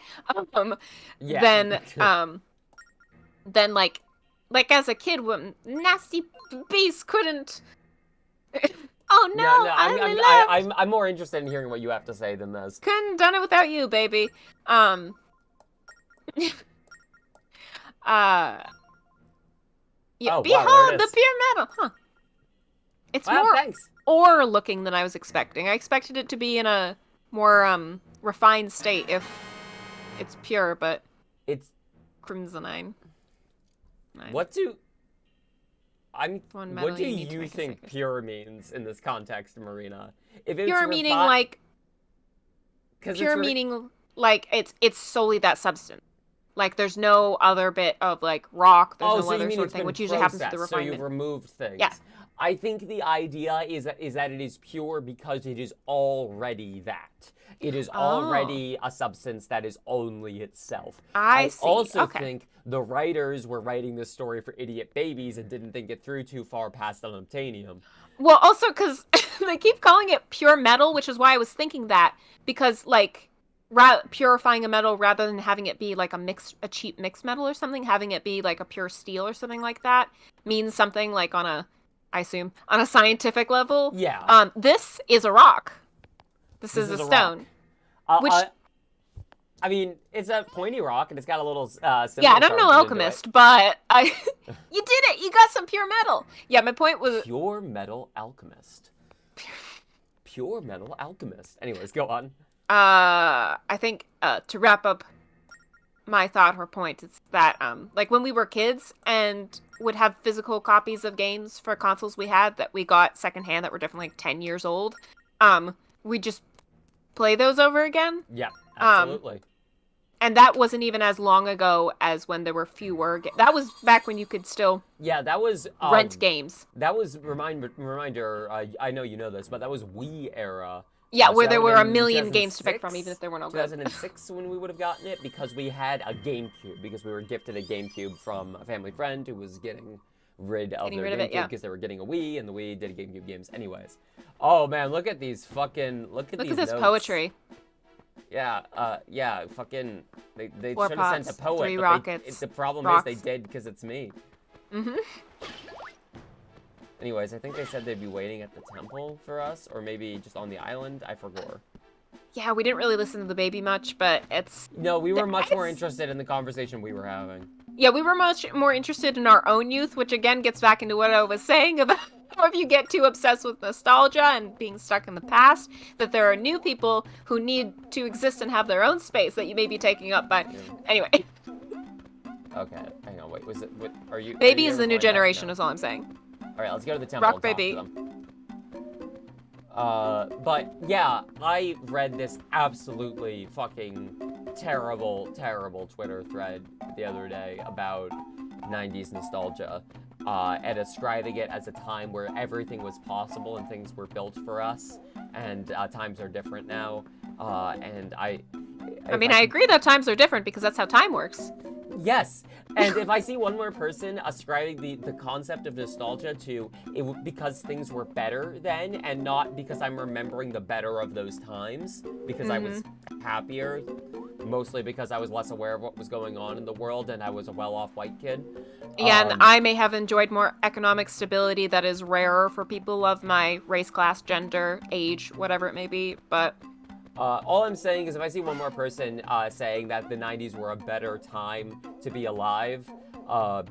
Then as a kid, when nasty beast couldn't. Oh no! I'm more interested in hearing what you have to say than this. Couldn't done it without you, baby. Yeah, behold the pure metal, huh? It's more ore looking than I was expecting. I expected it to be in a more refined state if it's pure, but it's crimsonine. What do you think pure means in this context, Marina? If it's pure meaning it's solely that substance. There's no other bit of rock. There's no other sort of thing, which usually happens with the refinement. So you've removed things. Yeah. I think the idea is that it is pure because it is already that. It is already a substance that is only itself. I see. Also Okay. think the writers were writing this story for idiot babies and didn't think it through too far past unobtainium. Well, also because they keep calling it pure metal, which is why I was thinking that. Because, like, purifying a metal rather than having it be, like, a cheap mixed metal or something, having it be, like, a pure steel or something like that, means something, like, I assume, on a scientific level. Yeah. This is a rock. This is a stone. Which... I mean, it's a pointy rock, and it's got a little yeah, and I'm no alchemist, but you did it. You got some pure metal. Yeah, my point was pure metal alchemist. Pure metal alchemist. Anyways, go on. I think to wrap up my thought or point, it's that like when we were kids and would have physical copies of games for consoles we had that we got secondhand that were definitely like 10 years old, we just play those over again. Yeah, absolutely. And that wasn't even as long ago as when there were fewer. That was back when you could still. Yeah, that was rent games. That was reminder. I know you know this, but that was Wii era. Yeah, where there were a million games to pick from, even if there were no good. 2006 when we would have gotten it, because we had a GameCube, because we were gifted a GameCube from a family friend who was getting rid of their GameCube because they were getting a Wii, and the Wii did GameCube games. Anyways, oh man, look at these fucking look at this notes. Poetry. Yeah, fucking they Four should have pots, sent a poet. 3 but rockets. The problem rocks. is they did because it's me. Mhm. Anyways, I think they said they'd be waiting at the temple for us, or maybe just on the island. I forgot. Yeah, we didn't really listen to the baby much, but it's... No, we were much more interested in the conversation we were having. Yeah, we were much more interested in our own youth, which again gets back into what I was saying about if you get too obsessed with nostalgia and being stuck in the past, that there are new people who need to exist and have their own space that you may be taking up, but anyway. Okay, hang on, wait, are you... Baby is the new generation, is all I'm saying. Alright, let's go to the temple Rock baby. But yeah, I read this absolutely fucking terrible Twitter thread the other day about 90s nostalgia, and describing it as a time where everything was possible and things were built for us, and times are different now, and I agree that times are different because that's how time works. Yes, and if I see one more person ascribing the concept of nostalgia to it because things were better then, and not because I'm remembering the better of those times, because I was happier, mostly because I was less aware of what was going on in the world and I was a well-off white kid. Yeah, and I may have enjoyed more economic stability that is rarer for people of my race, class, gender, age, whatever it may be, but... all I'm saying is if I see one more person saying that the 90s were a better time to be alive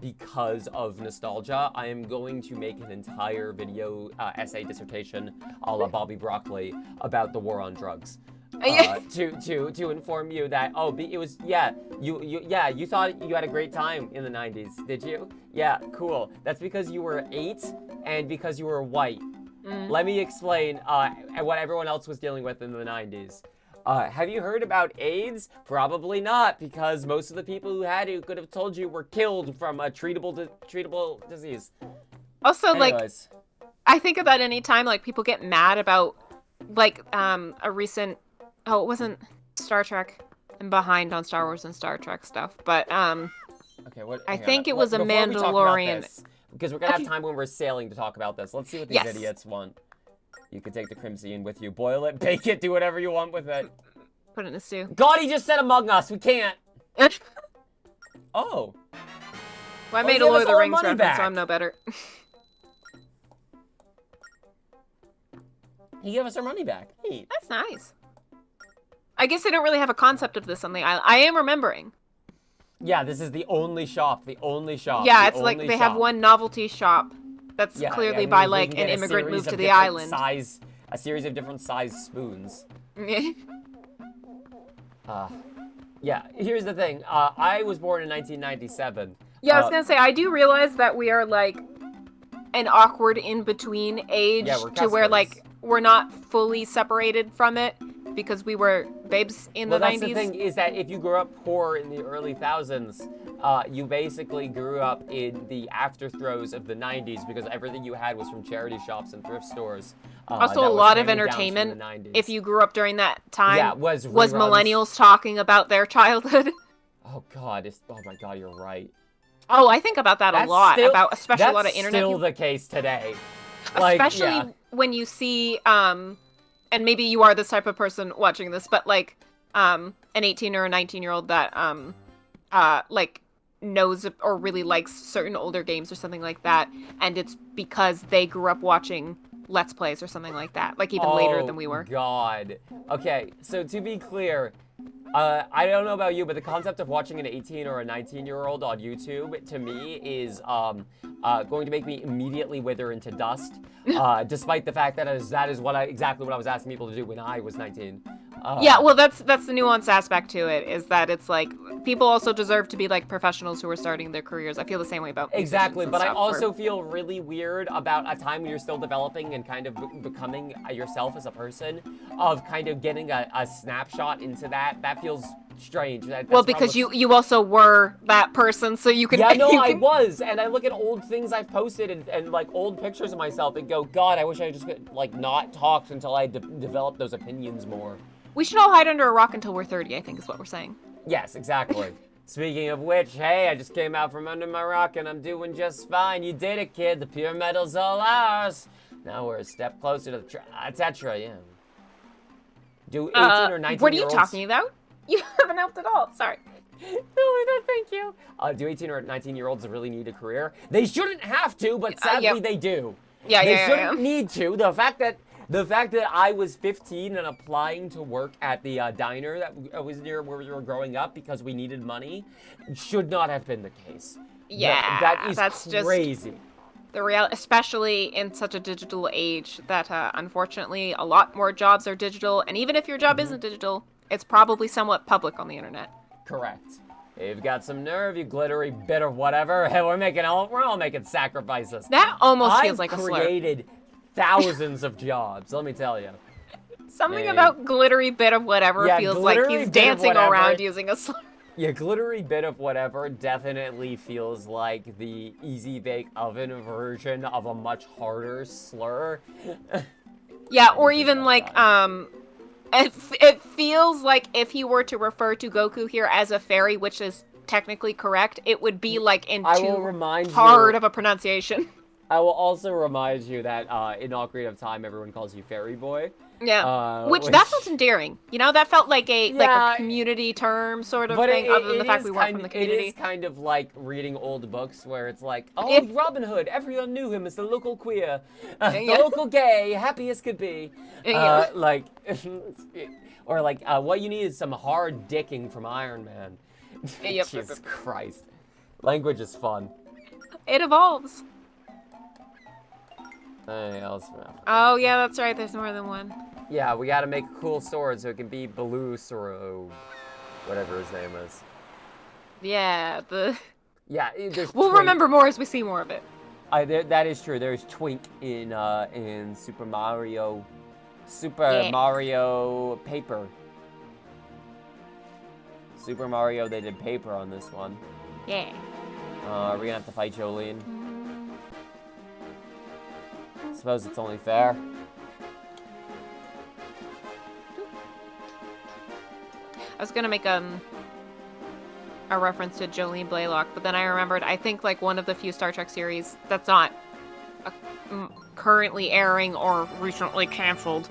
because of nostalgia, I am going to make an entire video essay dissertation a la Bobby Broccoli about the war on drugs. To inform you that you thought you had a great time in the 90s, did you? Yeah, cool. That's because you were 8 and because you were white. Let me explain what everyone else was dealing with in the 90s. Have you heard about AIDS? Probably not, because most of the people who had it could have told you were killed from a treatable disease. Also, Anyways. I think about any time, people get mad about, a recent... Oh, it wasn't Star Trek. I'm behind on Star Wars and Star Trek stuff, but, Okay, I think it was a Mandalorian... Because we're gonna have time when we're sailing to talk about this. Let's see what these idiots want. You can take the crimson with you, boil it, bake it, do whatever you want with it. Put it in a stew. God, he just said Among Us. We can't. Oh. Well, I made a Lord of the Rings reference, so I'm no better. He gave us our money back. Hey. That's nice. I guess I don't really have a concept of this on the island. I am remembering. Yeah, this is the only shop. Yeah, it's like they have one novelty shop that's clearly by an immigrant moved to the island. A series of different size spoons. Yeah, here's the thing. I was born in 1997. Yeah, I was gonna say, I do realize that we are an awkward in-between age to where we're not fully separated from it. because we were babes in the 90s. Well, that's the thing, is that if you grew up poor in the early thousands, you basically grew up in the afterthroes of the 90s because everything you had was from charity shops and thrift stores. Also, a lot of entertainment, if you grew up during that time, was millennials talking about their childhood. Oh God! Oh my God! You're right. Oh, I think about that a lot. Especially a lot of internet. That's still the case today. Especially when you see, and maybe you are this type of person watching this, but like, an 18 or a 19-year-old that like knows or really likes certain older games or something like that, and it's because they grew up watching Let's Plays or something like that, like even later than we were. Oh God. Okay, so to be clear, I don't know about you, but the concept of watching an 18 or a 19-year-old on YouTube, to me, is going to make me immediately wither into dust, despite the fact that that is exactly what I was asking people to do when I was 19. Yeah, well, that's the nuanced aspect to it, is that it's like, people also deserve to be like professionals who are starting their careers. I feel the same way about exactly, but I also feel really weird about a time when you're still developing and kind of becoming yourself as a person, of kind of getting a snapshot into that. That feels strange. Well, because you also were that person, so you can... Yeah, no, I was, and I look at old things I've posted and like old pictures of myself and go, God, I wish I just could like not talked until I developed those opinions more. We should all hide under a rock until we're 30, I think is what we're saying. Yes, exactly. Speaking of which, hey, I just came out from under my rock and I'm doing just fine. You did it, kid. The pure metal's all ours. Now we're a step closer to the Tetra, yeah. Do 18 or 19 what are you talking about? You haven't helped at all. Sorry. No, thank you. Do 18 or 19-year-olds really need a career? They shouldn't have to, but sadly they do. Yeah, they shouldn't need to. The fact that I was 15 and applying to work at the diner that was near where we were growing up because we needed money should not have been the case. Yeah, that's crazy. Just the reality, especially in such a digital age that unfortunately a lot more jobs are digital, and even if your job isn't digital, it's probably somewhat public on the internet. Correct. You've got some nerve, you glittery bit of whatever. Hey, we're all making sacrifices. That almost feels like a slur. I've created thousands of jobs, let me tell you. Something about glittery bit of whatever feels like he's dancing around using a slur. Yeah, glittery bit of whatever definitely feels like the easy bake oven version of a much harder slur. Yeah, or even like, it feels like if he were to refer to Goku here as a fairy, which is technically correct, it would be like in too hard of a pronunciation. I will also remind you that in Ocarina of Time, everyone calls you Fairy Boy. Yeah, which that felt endearing. You know, that felt like a community term sort of thing, other than the fact we weren't from the community. It is kind of like reading old books where it's like, oh, Robin Hood, everyone knew him as the local queer, the local gay, happy as could be. Like, or like, what you need is some hard dicking from Iron Man. Jesus Christ. Language is fun. It evolves. Anything else? Oh, yeah, that's right. There's more than one. Yeah, we gotta make a cool sword so it can be Balus or whatever his name is. Yeah, Yeah, we'll remember more as we see more of it. That is true. There's Twink in Super Mario Paper. Super Mario, they did Paper on this one. Yeah. Are we gonna have to fight Jolene? Suppose it's only fair. I was gonna make a reference to Jolene Blaylock, but then I remembered I think like one of the few Star Trek series that's not currently airing or recently canceled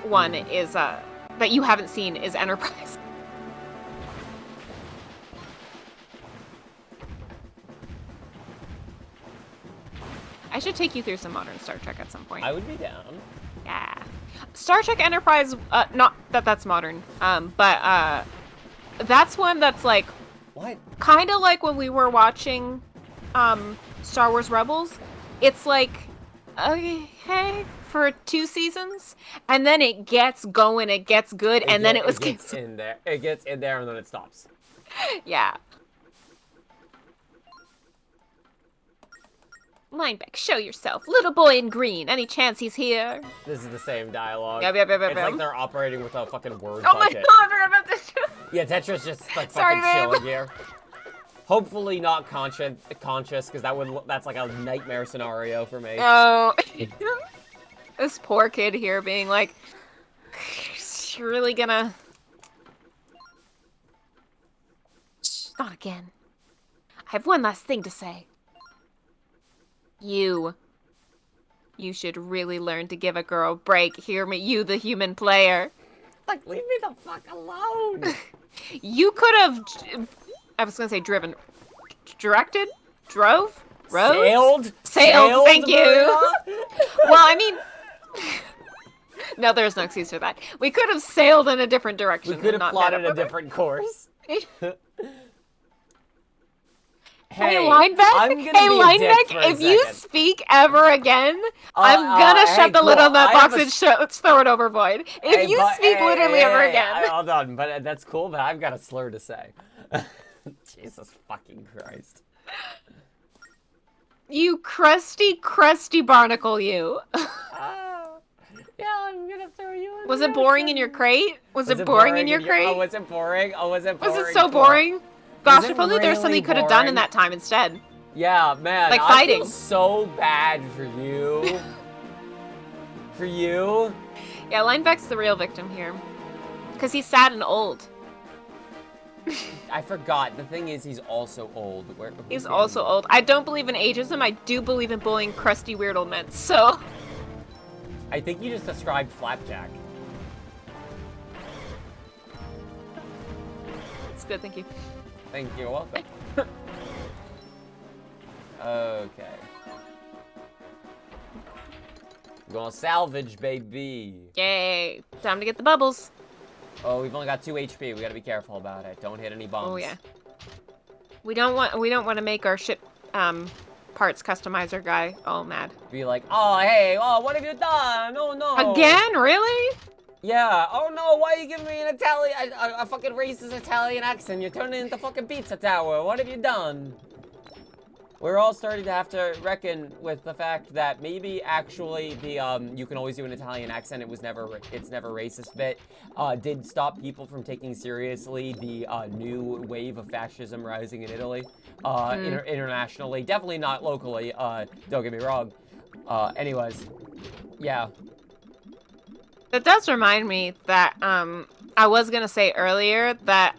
one is that you haven't seen is Enterprise. I should take you through some modern Star Trek at some point. I would be down. Yeah. Star Trek Enterprise, not that that's modern, but that's one that's like... What? Kind of like when we were watching Star Wars Rebels. It's like, okay, for 2 seasons, and then it gets going, it gets good, and then it gets in there. It gets in there, and then it stops. Yeah. Linebeck, show yourself. Little boy in green. Any chance he's here? This is the same dialogue. Yep. It's like they're operating with a fucking word Oh my bucket. god, I forgot about this. Yeah, Tetra's just like Sorry, fucking babe. chilling here. Hopefully not conscious, because that's like a nightmare scenario for me. Oh. This poor kid here being like, you're really gonna... Shh, not again. I have one last thing to say. You should really learn to give a girl a break. Hear me, you the human player. Like, leave me the fuck alone. You could have, I was gonna say driven, directed, drove, rode? Sailed, thank you. Well, I mean, no, there's no excuse for that. We could have sailed in a different direction. We could have plotted a different course. Hey, Linebeck, if you speak ever again, I'm gonna shut the lid on that box and throw it overboard. If you speak literally ever again. Hold on, but that's cool, but I've got a slur to say. Jesus fucking Christ. You crusty barnacle, you. Yeah, I'm gonna throw you in. Was it boring in your crate? Was it boring in your crate? Oh, was it boring? Oh, was it boring? Was it so boring? Gosh, if only there was something you could have done in that time instead. Yeah, man. Like fighting. I feel so bad for you. For you. Yeah, Linebeck's the real victim here. Because he's sad and old. I forgot. The thing is, he's also old. He's also old. I don't believe in ageism. I do believe in bullying crusty weird old men, so... I think you just described Flapjack. It's good, thank you. Thank you, welcome. Okay. Gonna salvage, baby. Yay. Time to get the bubbles. Oh, we've only got 2 HP. We gotta be careful about it. Don't hit any bombs. Oh yeah. We don't want to make our ship parts customizer guy all mad. Be like, oh hey, oh what have you done? Oh no. Again? Really? Yeah. Oh no, why are you giving me an Italian, a fucking racist Italian accent? You're turning into fucking pizza tower. What have you done? We're all starting to have to reckon with the fact that maybe actually the you can always do an Italian accent. It's never racist bit did stop people from taking seriously the new wave of fascism rising in Italy, internationally. Definitely not locally. Don't get me wrong. Anyways, yeah. It does remind me that I was gonna say earlier that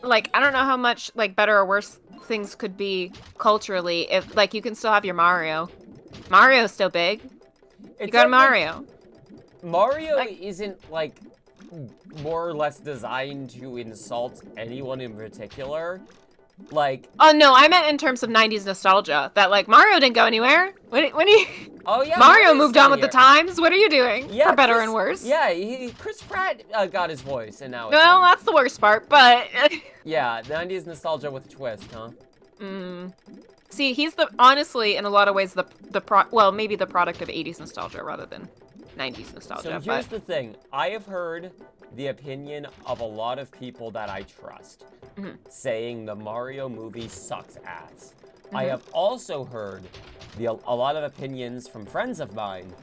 like I don't know how much like better or worse things could be culturally if like you can still have your Mario. Mario's still big. You got a Mario. Mario isn't like more or less designed to insult anyone in particular. Like, oh no, I meant in terms of 90s nostalgia. That like Mario didn't go anywhere. When he oh yeah, Mario moved on with the times. What are you doing? Yeah, for better and worse. Yeah, Chris Pratt got his voice, and now it's well, that's the worst part. But yeah, 90s nostalgia with a twist, huh? See, he's honestly in a lot of ways well maybe the product of 80s nostalgia rather than 90s nostalgia. So here's the thing: I have heard the opinion of a lot of people that I trust saying the Mario movie sucks ass. I have also heard a lot of opinions from friends of mine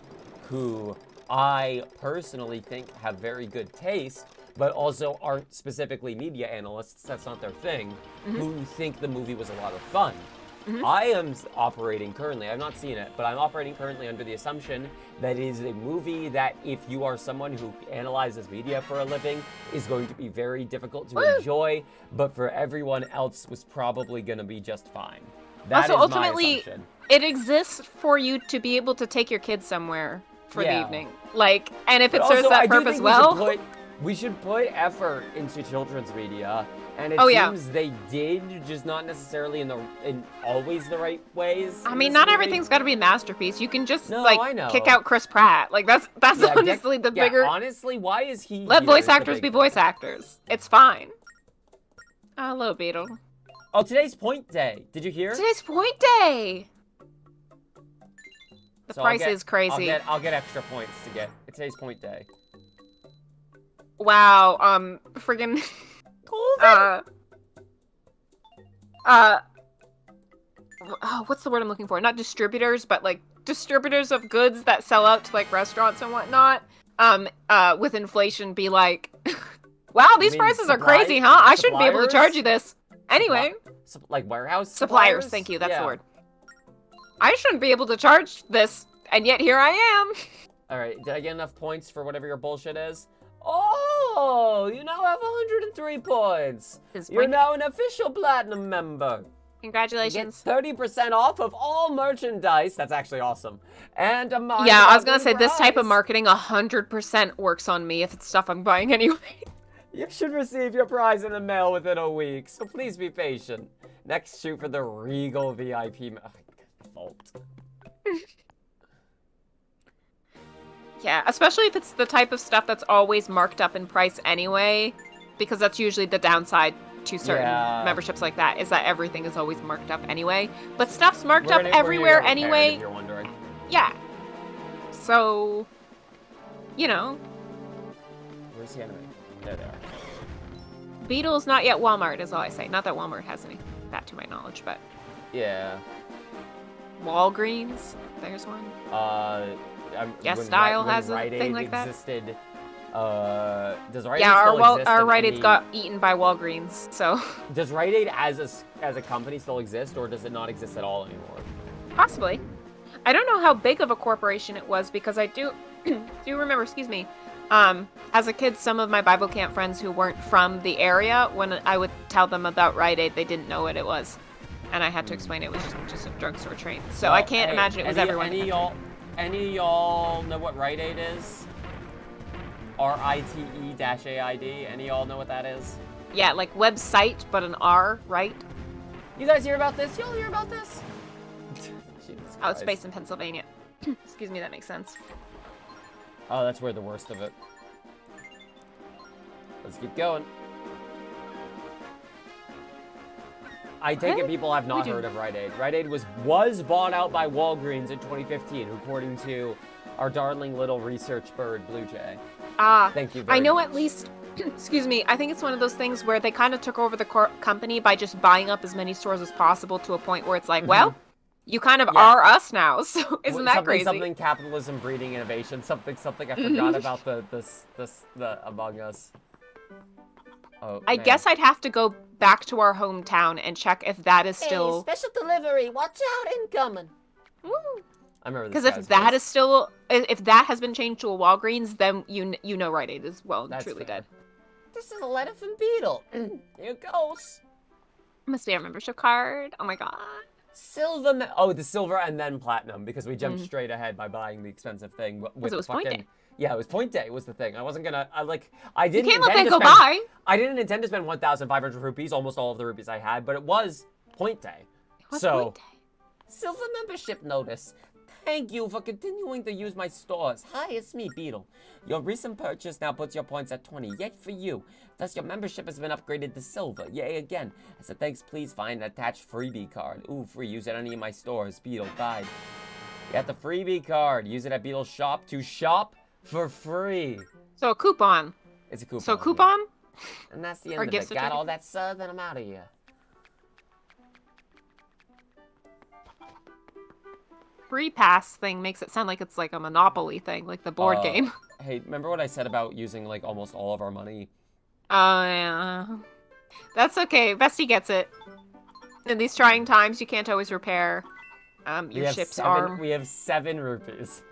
who I personally think have very good taste, but also aren't specifically media analysts, that's not their thing, who think the movie was a lot of fun. I am operating currently, I've not seen it, but I'm operating currently under the assumption that it is a movie that if you are someone who analyzes media for a living, is going to be very difficult to enjoy, but for everyone else was probably going to be just fine. That also, is ultimately, my assumption. It exists for you to be able to take your kids somewhere for the evening. Like, and if it serves that purpose well... We should put effort into children's media, and it seems they did, just not necessarily in always the right ways. I mean, not everything's got to be a masterpiece. You can just kick out Chris Pratt. Like that's honestly the bigger. Honestly, why is he? Let voice actors be voice actors. It's fine. Hello, Beetle. Oh, today's point day. Did you hear? Today's point day. The price is crazy. I'll get extra points to get today's point day. Wow, friggin' what's the word I'm looking for? Not distributors, but like distributors of goods that sell out to like restaurants and whatnot. With inflation, be like, wow, You these mean prices are crazy, huh? I shouldn't be able to charge you this. Anyway, like warehouse suppliers. Thank you. That's yeah. the word. I shouldn't be able to charge this, and yet here I am. All right, did I get enough points for whatever your bullshit is? Oh, you now have 103 points. You're now an official platinum member. Congratulations. You get 30% off of all merchandise. That's actually awesome. And a mind yeah, I was gonna about say this type of price. marketing 100% works on me if it's stuff I'm buying anyway. You should receive your prize in the mail within a week, so please be patient. Next, shoot for the Regal VIP. Vault. Yeah, especially if it's the type of stuff that's always marked up in price anyway, because that's usually the downside to certain memberships like that, is that everything is always marked up anyway. But stuff's marked up everywhere anyway. If you're wondering. Yeah. So, you know. Where's the enemy? There they are. Beetle's not yet Walmart, is all I say. Not that Walmart has any, that to my knowledge, but. Yeah. Walgreens, there's one. Yes, Style has a thing like that. Existed, does Rite Aid yeah, still exist? Our Rite Aid's got eaten by Walgreens, so. Does Rite Aid as a company still exist, or does it not exist at all anymore? Possibly. I don't know how big of a corporation it was, because I do remember, excuse me, as a kid, some of my Bible camp friends who weren't from the area, when I would tell them about Rite Aid, they didn't know what it was. And I had to explain it was just a drugstore chain. So I can't imagine it was everyone. Any of y'all know what Rite Aid is? RITE-AID. Any of y'all know what that is? Yeah, like website, but an R, right? You guys hear about this? Y'all hear about this? Oh, it's based in Pennsylvania. Excuse me, that makes sense. Oh, that's where the worst of it. Let's keep going. I take it people have not heard of Rite Aid. Rite Aid was bought out by Walgreens in 2015, according to our darling little research bird, Blue Jay. Thank you very I know much. at least, excuse me, I think it's one of those things where they kind of took over the company by just buying up as many stores as possible to a point where it's like, well, you kind of are us now, so isn't that crazy? Something capitalism breeding innovation, something I forgot about the Among Us. Oh, I guess I'd have to go back to our hometown and check if that is still... Hey, special delivery. Watch out, incoming. Woo. I remember this. Because if that is still... If that has been changed to a Walgreens, then you know Rite Aid is well and truly dead. This is a letter from Beetle. Here it goes. Must be our membership card. Oh my god. Silver... Oh, the silver and then platinum, because we jumped straight ahead by buying the expensive thing. With it was fucking... Point Day. Yeah, it was Point Day was the thing. I wasn't gonna, I didn't You can't let intend that to go spend, by. I didn't intend to spend 1,500 rupees, almost all of the rupees I had, but it was Point Day. Point Day. Silver membership notice. Thank you for continuing to use my stores. Hi, it's me, Beetle. Your recent purchase now puts your points at 20. Yay for you. Thus, your membership has been upgraded to silver. Yay again. As a thanks, please find an attached freebie card. Ooh, free. Use it at any of my stores. Beetle, bye. Get the freebie card. Use it at Beetle's shop to shop for free. So a coupon. It's a coupon. So coupon? Yeah. And that's the end of it. Got all that, sir? Then I'm out of here. Free pass thing makes it sound like it's like a Monopoly thing, like the board game. Hey, remember what I said about using like almost all of our money? Oh, yeah. That's okay. Bestie gets it. In these trying times, you can't always repair your ship's arm. We have 7 rupees.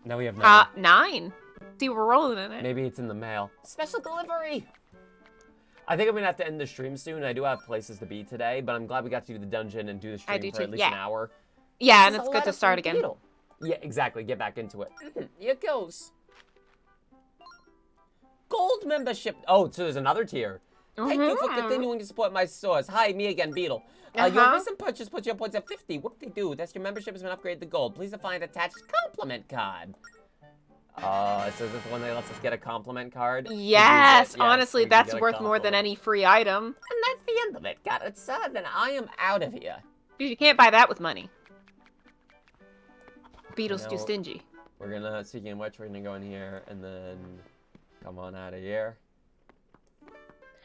Now we have 9. 9. See, we're rolling in it. Maybe it's in the mail. Special delivery. I think I'm gonna have to end the stream soon. I do have places to be today, but I'm glad we got to do the dungeon and do the stream for at least an hour. Yeah, and it's good to start again. Beetle. Yeah, exactly. Get back into it. Here it goes. Gold membership. Oh, so there's another tier. Thank you for continuing to support my stores. Hi, me again, Beetle. Your recent purchase puts your points at 50. Whoop-de-doo. That's your membership has been upgraded to gold. Please find attached compliment card. So is this the one that lets us get a compliment card? Yes, honestly, that's worth more than any free item. And that's the end of it. Got it, sir? Then I am out of here. You can't buy that with money. Beetle's too stingy. We're gonna, speaking of which, we're gonna go in here and then come on out of here.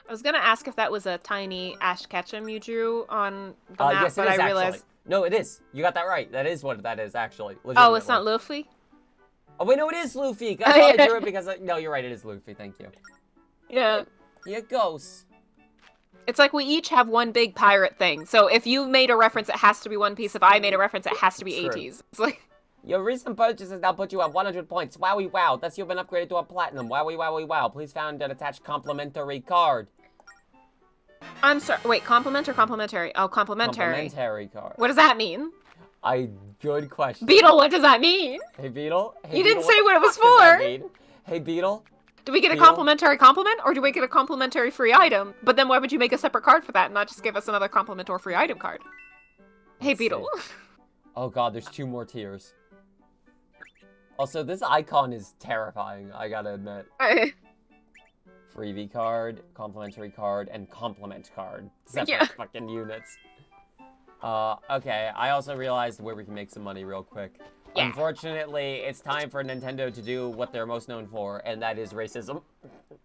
I was gonna ask if that was a tiny Ash Ketchum you drew on the map, Yes, it but is I actually. realized. No, it is. You got that right. That is what that is actually. Oh, it's Legitimately. not Luffy? Oh wait, no, it is Luffy. I Oh, thought I yeah. drew it because no, you're right. It is Luffy. Thank you. Yeah. Here it goes. It's like we each have one big pirate thing. So if you made a reference, it has to be One Piece. If I made a reference, it has to be True. ATs. It's like, Your recent purchases now put you at 100 points. Wowie wow. Thus you've been upgraded to a platinum. Wowie wowie wow. Please find an attached complimentary card. I'm sorry. Wait, compliment or complimentary? Oh, complimentary. Complimentary card. What does that mean? Good question. Beetle, what does that mean? Hey Beetle. Hey, You didn't Beetle, say what it was the fuck does that for. mean? Hey Beetle. Do we get a Beetle? complimentary compliment, or do we get a complimentary free item? But then why would you make a separate card for that and not just give us another compliment or free item card? Hey, Let's see. Beetle. Oh god, there's 2 more tiers. Also, this icon is terrifying, I gotta admit. Freebie card, complimentary card, and compliment card. Separate Yeah. fucking units. Okay, I also realized where we can make some money real quick. Yeah. Unfortunately, it's time for Nintendo to do what they're most known for, and that is racism.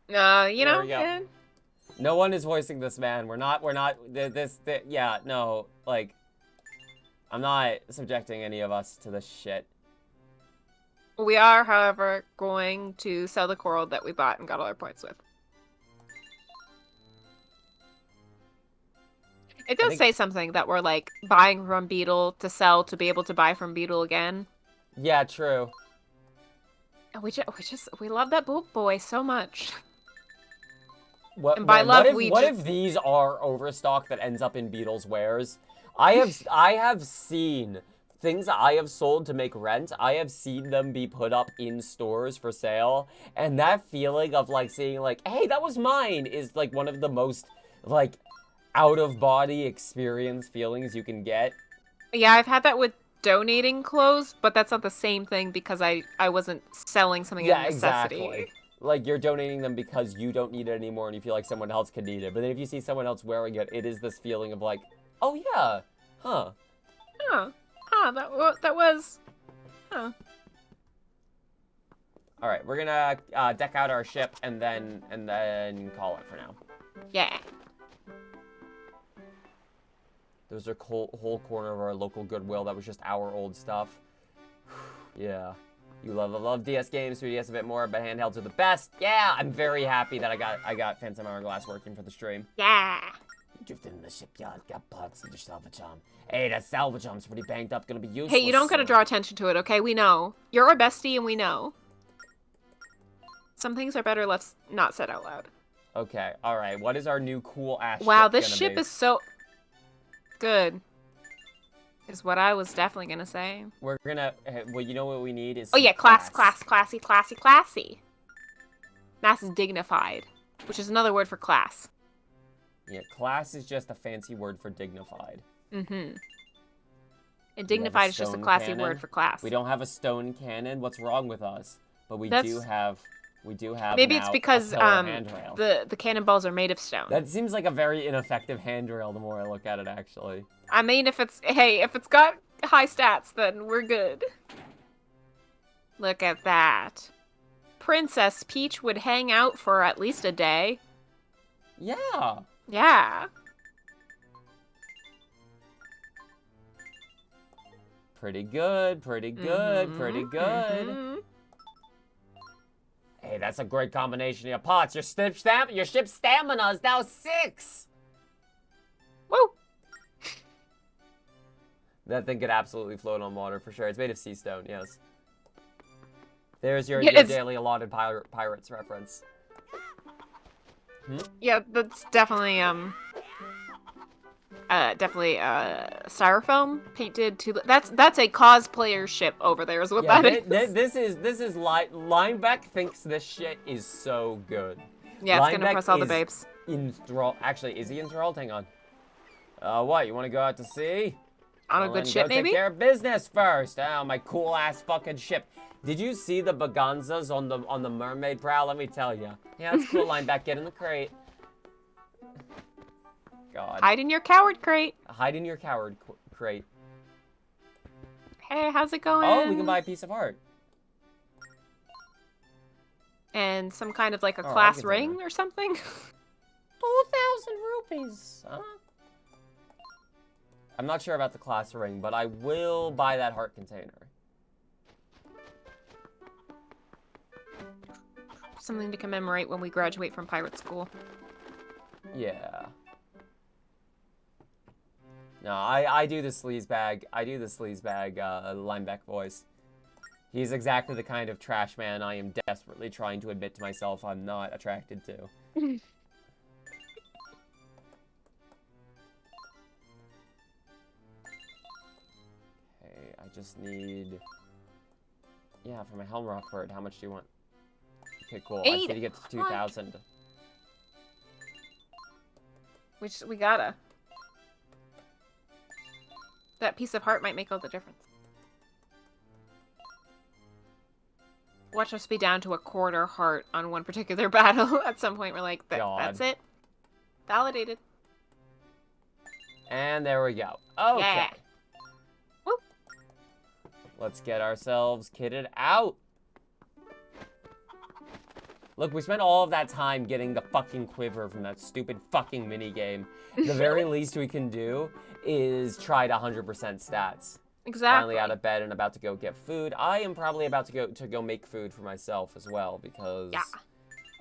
You There know, we go. No one is voicing this man. We're not, yeah, no, like, I'm not subjecting any of us to this shit. we are, however, going to sell the coral that we bought and got all our points with. It does say something that we're, like, buying from Beetle to sell to be able to buy from Beetle again. Yeah, true. And we love that boy so much. What, And by what love, if, what if these are overstock that ends up in Beetle's wares? I have seen things that I have sold to make rent. I have seen them be put up in stores for sale, and that feeling of like seeing like, hey, that was mine, is like one of the most like out of body experience feelings you can get. Yeah, I've had that with donating clothes, but that's not the same thing because I wasn't selling something out of necessity. Exactly. Like, you're donating them because you don't need it anymore and you feel like someone else could need it. But then if you see someone else wearing it, it is this feeling of like, oh yeah, huh. That was... Huh. Alright, we're gonna deck out our ship and then call it for now. Yeah. There's a whole corner of our local Goodwill that was just our old stuff. Yeah. You love DS games, 3DS a bit more, but handhelds are the best. Yeah, I'm very happy that I got Phantom Hourglass working for the stream. Yeah. You drifted in the shipyard, got parts of the salvage arm. Hey, that salvage arm's pretty banged up, gonna be useless. Hey, you don't gotta draw attention to it, okay? We know. You're our bestie and we know. Some things are better left not said out loud. Okay, alright, what is our new cool ass Wow, ship this gonna ship be? is so... good. Is what I was definitely gonna say. We're gonna, well, you know what we need is Oh yeah, class. classy. That's dignified, which is another word for class. Yeah, class is just a fancy word for dignified. Mm-hmm. And dignified is just a stone classy cannon? word for class. We don't have a stone cannon. What's wrong with us? But we do have Maybe it's now because a pillar handrail. the cannonballs are made of stone. That seems like a very ineffective handrail the more I look at it, actually. I mean, if it's got high stats, then we're good. Look at that. Princess Peach would hang out for at least a day. Yeah. Yeah. Pretty good, pretty good, pretty good. Mhm. Hey, that's a great combination of your pots. Your ship's stamina is now 6. Woo! That thing could absolutely float on water for sure. It's made of sea stone, yes. There's your, Yeah, your it's- daily allotted pirates reference. Yeah, that's definitely styrofoam painted to. That's a cosplayer ship over there. Is what Yeah, that is. this is Linebeck thinks this shit is so good. Yeah, it's gonna Linebeck impress all the is babes. Enthralled. Actually, is he enthralled? Hang on. What? You want to go out to sea? On a Well, good then ship, go maybe. Take care of business first. Oh, my cool ass fucking ship. Did you see the baganzas on the mermaid prow? Let me tell you. Yeah, it's cool. Linebeck, get in the crate. God. Hide in your coward crate. Hide in your coward crate. Hey, how's it going? Oh, we can buy a piece of art. And some kind of like a Oh, I class can do ring or something. rupees, huh? I'm not sure about the class ring, but I will buy that heart container. Something to commemorate when we graduate from pirate school. Yeah. No, I do the sleazebag. Linebeck voice. He's exactly the kind of trash man I am desperately trying to admit to myself I'm not attracted to. Okay, I just need... Yeah, for my Helm Rock bird, how much do you want? Okay, cool. I just need to get to 2,000. We gotta. That piece of heart might make all the difference. Watch us be down to a quarter heart on one particular battle. At some point, we're like, that's it. Validated. And there we go. Okay. Yeah. Woo. Let's get ourselves kitted out. Look, we spent all of that time getting the fucking quiver from that stupid fucking minigame. The very least we can do is try to 100% stats. Exactly. Finally out of bed and about to go get food. I am probably about to go make food for myself as well because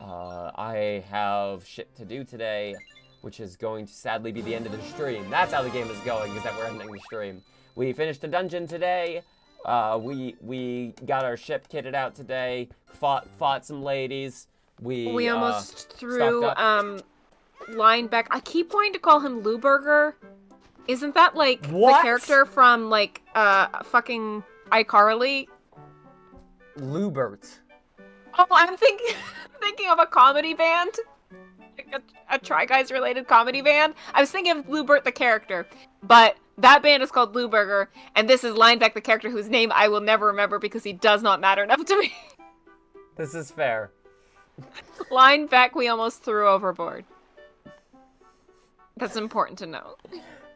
I have shit to do today, which is going to sadly be the end of the stream. That's how the game is going, is that we're ending the stream. We finished a dungeon today. We got our ship kitted out today. Fought some ladies. We almost threw Linebeck. I keep wanting to call him Louberger. Isn't that like the character from like fucking iCarly? Lubert. Oh, I'm thinking of a comedy band. Like a Try Guys related comedy band. I was thinking of Lubert the character, but that band is called Louberger, and this is Linebeck the character whose name I will never remember because he does not matter enough to me. This is fair. Linebeck we almost threw overboard. That's important to know.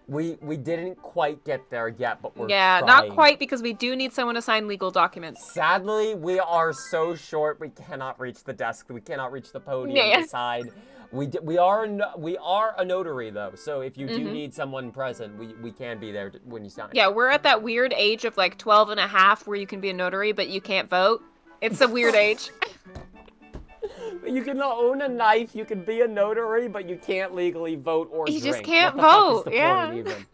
We didn't quite get there yet, but we're trying. Not quite, because we do need someone to sign legal documents. Sadly, we are so short, we cannot reach the desk. We cannot reach the podium beside. We are a notary, though, so if you do need someone present, we can be there when you sign. Yeah, we're at that weird age of, like, 12 and a half where you can be a notary, but you can't vote. It's a weird age. You can own a knife, you can be a notary, but you can't legally vote or drink. You just can't what the vote, fuck is the point, even?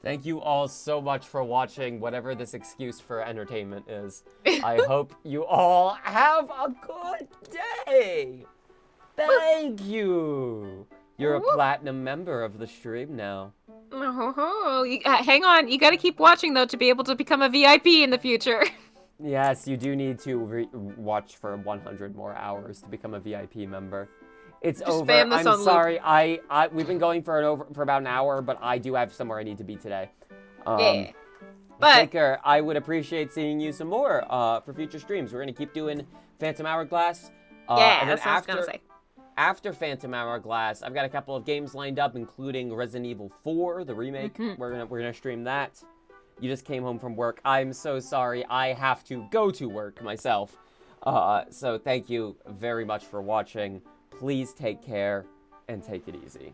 Thank you all so much for watching whatever this excuse for entertainment is. I hope you all have a good day. Thank you. You're a platinum member of the stream now. Oh, hang on. You gotta keep watching, though, to be able to become a VIP in the future. Yes, you do need to watch for 100 more hours to become a VIP member. It's just over. I'm sorry. We've been going for about an hour, but I do have somewhere I need to be today. But Taker, I would appreciate seeing you some more for future streams. We're gonna keep doing Phantom Hourglass. And then that's what I was gonna say. After Phantom Hourglass, I've got a couple of games lined up, including Resident Evil 4, the remake. We're gonna stream that. You just came home from work. I'm so sorry. I have to go to work myself. So thank you very much for watching. Please take care and take it easy.